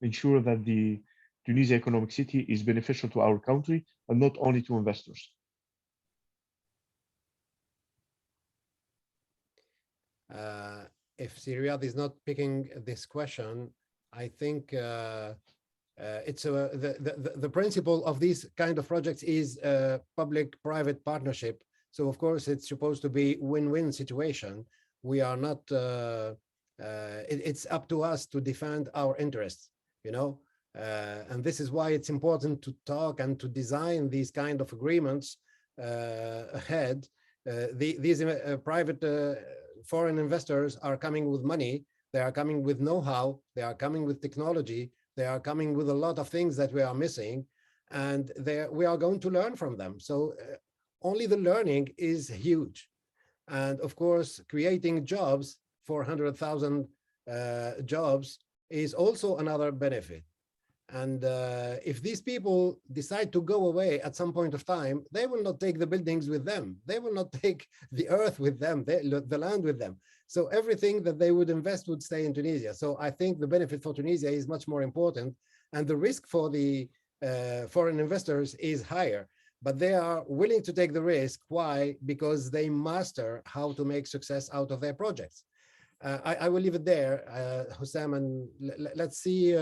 ensure that the Tunisia economic city is beneficial to our country and not only to investors?
If Siriyat is not picking this question, I think it's the principle of these kind of projects is public-private partnership. So of course it's supposed to be win-win situation. We are not. It's up to us to defend our interests, and this is why it's important to talk and to design these kind of agreements ahead. These private foreign investors are coming with money. They are coming with know-how, they are coming with technology, they are coming with a lot of things that we are missing, and we are going to learn from them. So only the learning is huge. And of course, creating jobs, 400,000 jobs, is also another benefit. And if these people decide to go away at some point of time, they will not take the buildings with them. They will not take the earth with them, the land with them. So everything that they would invest would stay in Tunisia. So I think the benefit for Tunisia is much more important, and the risk for the foreign investors is higher, but they are willing to take the risk. Why? Because they master how to make success out of their projects. I will leave it there, Hussam, and let's see.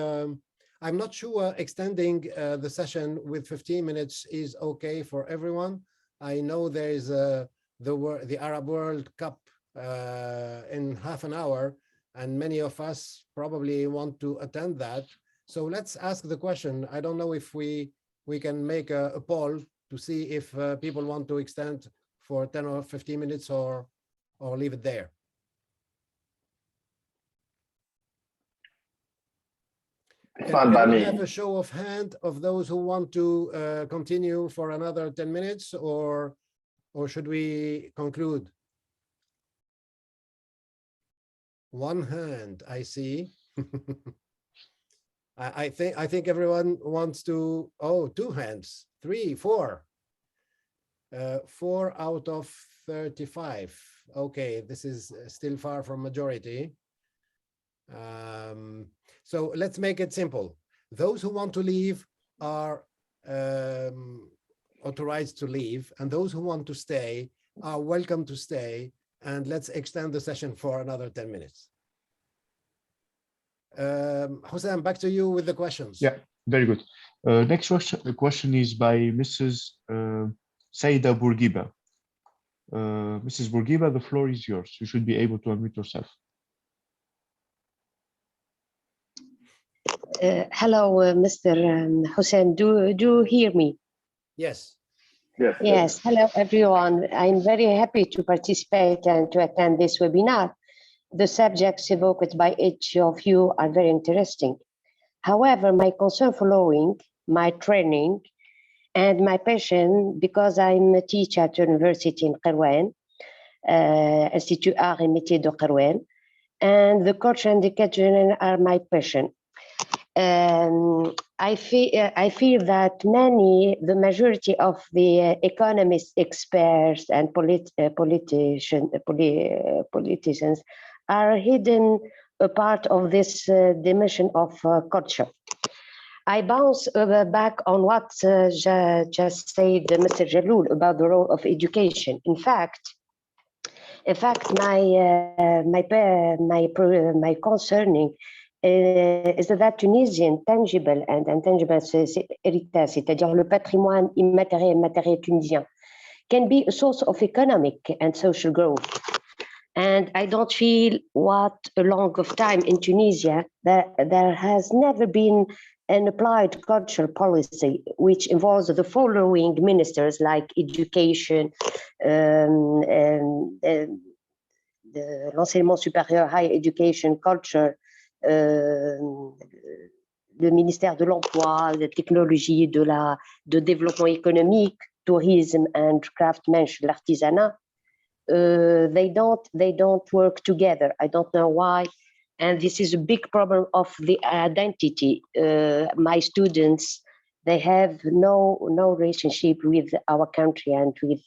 I'm not sure extending the session with 15 minutes is okay for everyone. I know there is the Arab World Cup in half an hour, and many of us probably want to attend that. So let's ask the question. I don't know if we can make a poll to see if people want to extend for 10 or 15 minutes or leave it there. Can we have a show of hand of those who want to continue for another 10 minutes, or should we conclude? One hand, I see. I think everyone wants to. Oh, two hands, 3, 4. 4 out of 35. Okay, this is still far from majority. So let's make it simple. Those who want to leave are authorized to leave, and those who want to stay are welcome to stay. And let's extend the session for another 10 minutes. Hossein, back to you with the questions.
Yeah, very good. Next question is by Mrs. Saida Bourguiba. Mrs. Bourguiba, the floor is yours. You should be able to unmute yourself.
Hello, Mr. Hussein. Do you hear me?
Yes.
Yes.
Yes. Hello, everyone. I'm very happy to participate and to attend this webinar. The subjects evoked by each of you are very interesting. However, my concern following my training and my passion, because I'm a teacher at university in Qirwan, Institut Arts et Métiers de Qirwan, and the culture and education are my passion. I feel that the majority of the economists, experts, and politicians are hidden a part of this dimension of culture. I bounce back on what just said Mr. Jalloul about the role of education. In fact, my concerning is that Tunisian tangible and intangible héritage, c'est-à-dire le patrimoine immatériel et matériel tunisien, can be a source of economic and social growth. And I don't feel what a long of time in Tunisia that there has never been an applied cultural policy which involves the following ministers like education, l'enseignement supérieur, higher education, culture, le ministère de l'Emploi, de la Technologie, de développement économique, tourism and craftsmanship, l'artisanat. They don't work together. I don't know why. And this is a big problem of the identity. My students, they have no relationship with our country and with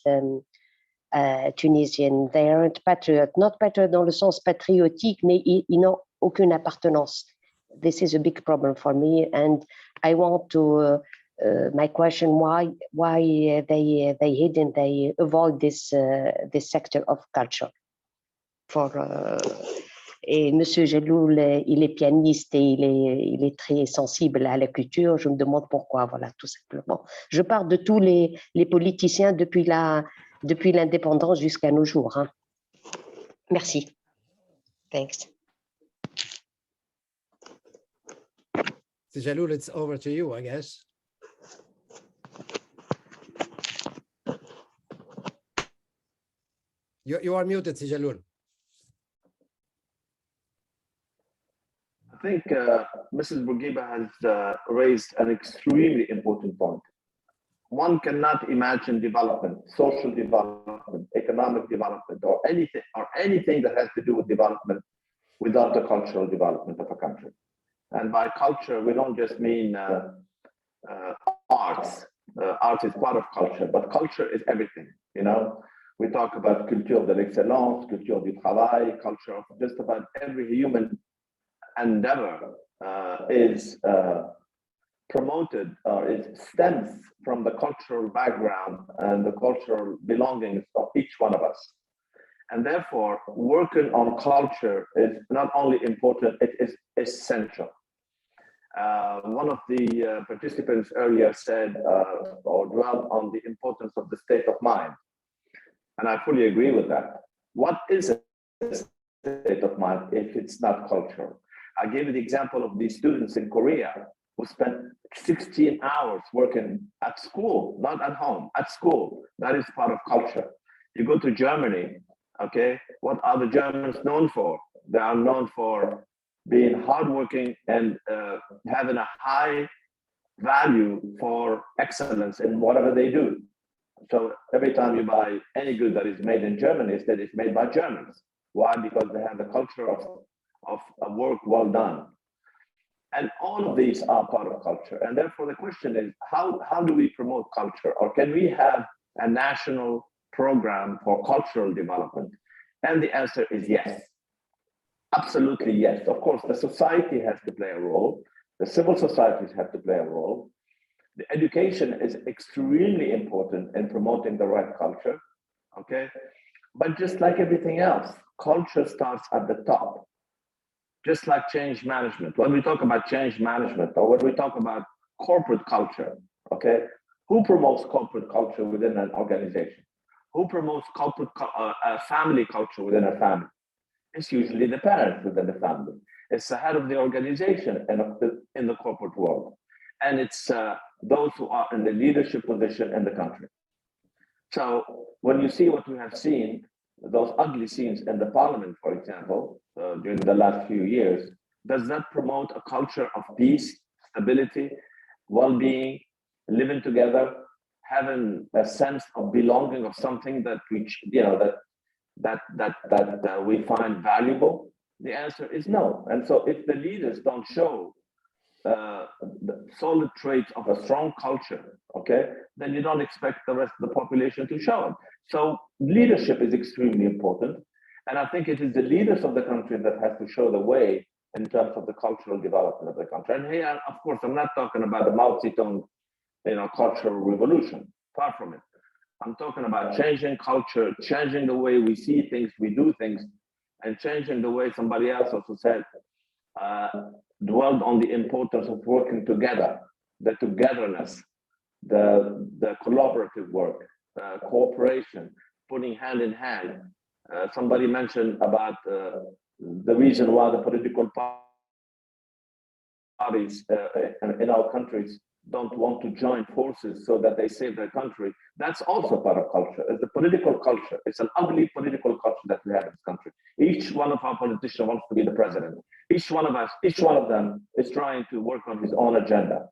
Tunisian. They aren't patriots, not patriots dans le sens patriotique, mais ils n'ont aucune appartenance. This is a big problem for me, and I want to. My question: why they hidden, they avoid this sector of culture? Et Monsieur Jaloul, il est pianiste et il est très sensible à la culture. Je me demande pourquoi. Voilà, tout simplement. Je parle de tous les politiciens depuis l'indépendance jusqu'à nos jours. Hein. Merci. Thanks.
Jaloul, it's over to you, I guess. You are muted, Sijalul.
I think Mrs. Bourguiba has raised an extremely important point. One cannot imagine development, social development, economic development, or anything that has to do with development without the cultural development of a country. And by culture, we don't just mean arts. Art is part of culture, but culture is everything, you know? We talk about culture de l'excellence, culture du travail, culture of just about every human endeavor is promoted, or it stems from the cultural background and the cultural belongings of each one of us. And therefore, working on culture is not only important, it is essential. One of the participants earlier said or dwelled on the importance of the state of mind. And I fully agree with that. What is a state of mind if it's not cultural? I gave you the example of these students in Korea who spent 16 hours working at school, not at home, at school. That is part of culture. You go to Germany, okay, what are the Germans known for? They are known for being hardworking and having a high value for excellence in whatever they do. So every time you buy any good that is made in Germany, it's that it's made by Germans. Why? Because they have the culture of a work well done. And all of these are part of culture. And therefore the question is, how do we promote culture? Or can we have a national program for cultural development? And the answer is yes. Absolutely yes. Of course, the society has to play a role. The civil societies have to play a role. The education is extremely important in promoting the right culture, okay? But just like everything else, culture starts at the top. Just like change management. When we talk about change management, or when we talk about corporate culture, okay? Who promotes corporate culture within an organization? Who promotes corporate family culture within a family? It's usually the parents within the family. It's the head of the organization in the corporate world. And it's those who are in the leadership position in the country. So when you see what we have seen, those ugly scenes in the parliament, for example, during the last few years, does that promote a culture of peace, stability, well-being, living together, having a sense of belonging of something that we, you know, that we find valuable? The answer is no. And so if the leaders don't show the solid traits of a strong culture, okay, then you don't expect the rest of the population to show it. So leadership is extremely important. And I think it is the leaders of the country that has to show the way in terms of the cultural development of the country. And here, of course, I'm not talking about the Mao Zedong, you know, cultural revolution, far from it. I'm talking about changing culture, changing the way we see things, we do things, and changing the way somebody else also said, dwelled on the importance of working together, the togetherness, the collaborative work. cooperation, putting hand in hand. Somebody mentioned about the reason why the political parties in our countries don't want to join forces so that they save their country. That's also part of culture. It's the political culture. It's an ugly political culture that we have in this country. Each one of our politicians wants to be the president. Each one of us, each one of them is trying to work on his own agenda.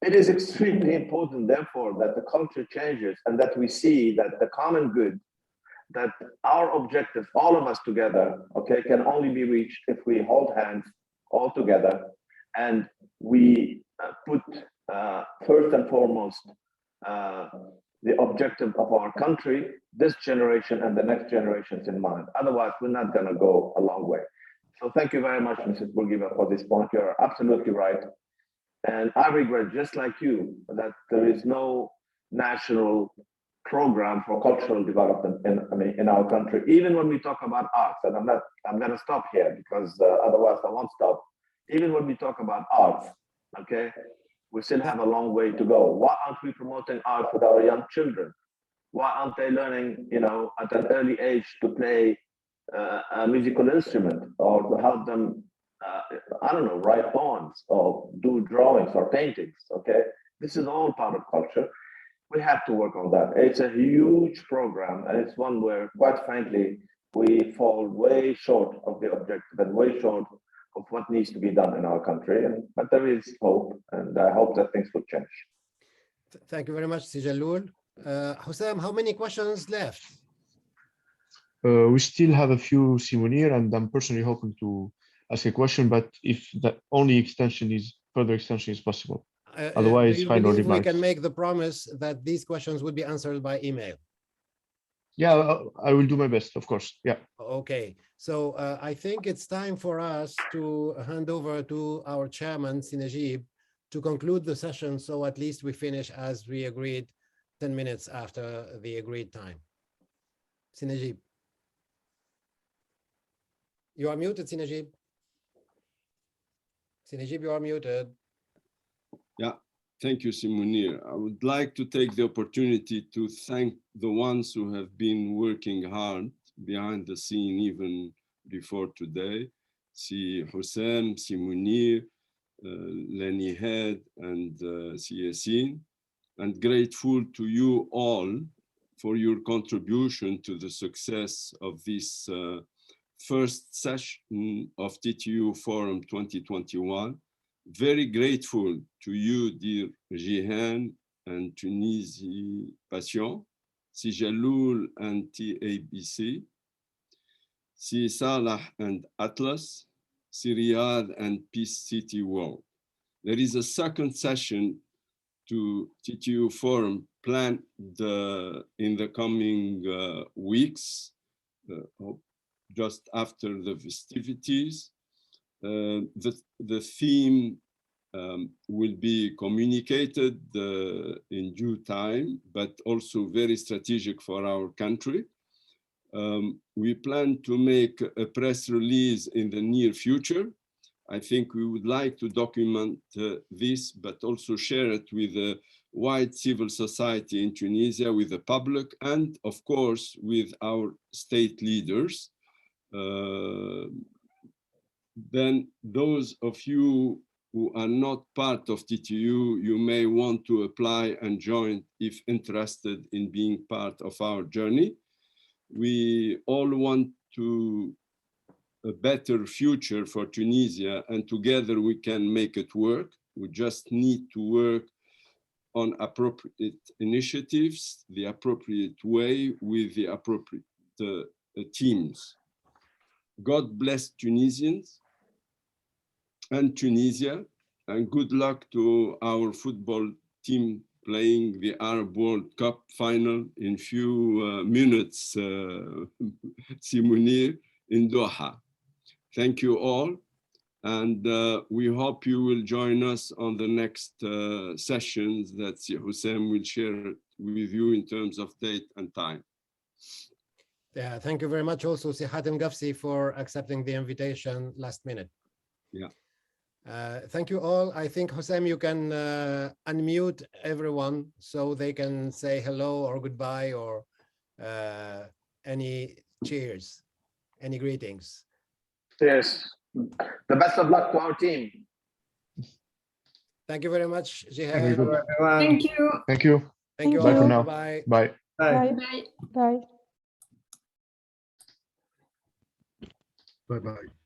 It is extremely important, therefore, that the culture changes and that we see that the common good, that our objectives, all of us together, okay, can only be reached if we hold hands all together and we put first and foremost the objective of our country, this generation and the next generations in mind. Otherwise, we're not going to go a long way. So thank you very much, Mrs. Bourguiba, for this point. You're absolutely right. And I regret, just like you, that there is no national program for cultural development in our country. Even when we talk about arts, and I'm going to stop here because otherwise I won't stop. Even when we talk about arts, okay, we still have a long way to go. Why aren't we promoting art with our young children? Why aren't they learning, you know, at an early age to play a musical instrument or to help them, I don't know, write poems or do drawings or paintings, okay? This is all part of culture. We have to work on that. It's a huge program and it's one where, quite frankly, we fall way short of the objective and way short of what needs to be done in our country. But there is hope, and I hope that things will change.
Thank you very much, Sijalul. Hussam, how many questions left?
We still have a few, Simonir, and I'm personally hoping to ask a question, but if the only further extension is possible. Otherwise,
do you
final
believe
remarks.
we can make the promise that these questions will be answered by email?
Yeah, I will do my best, of course. Yeah.
Okay, so I think it's time for us to hand over to our chairman, Sinajib, to conclude the session. So at least we finish as we agreed 10 minutes after the agreed time. Sinajib. You are muted, Sinajib. Sinajib, you are muted.
Yeah, thank you, Simonir. I would like to take the opportunity to thank the ones who have been working hard behind the scene even before today. Si Hussam, Simonir, Lenny Head, and Si Yassine, and grateful to you all for your contribution to the success of this first session of TTU Forum 2021. Very grateful to you, dear Jihan and Tunisia Passion, Si Jaloul and TABC, Si Salah and Atlas, Si Riyadh and Peace City World. There is a second session to TTU Forum planned in the coming weeks, just after the festivities. The theme will be communicated in due time, but also very strategic for our country. We plan to make a press release in the near future. I think we would like to document this, but also share it with the wide civil society in Tunisia, with the public, and of course, with our state leaders. Then those of you who are not part of TTU, you may want to apply and join if interested in being part of our journey. We all want a better future for Tunisia, and together we can make it work. We just need to work on appropriate initiatives, the appropriate way, with the appropriate teams. God bless Tunisians and Tunisia, and good luck to our football team playing the Arab World Cup final in few minutes, Simonir, in Doha. Thank you all, and we hope you will join us on the next sessions that Hussam will share with you in terms of date and time.
Yeah, thank you very much also, Si Hatem Gafsi, for accepting the invitation last minute.
Yeah.
Thank you all. I think, Hossein, you can unmute everyone so they can say hello or goodbye or any cheers, any greetings.
Yes. The best of luck to our team.
Thank you very much, Jihad.
Very good.
Thank you.
Thank you.
Thank you
Bye
all.
for now.
Bye.
Bye.
Bye.
Bye.
Bye.
Bye-bye.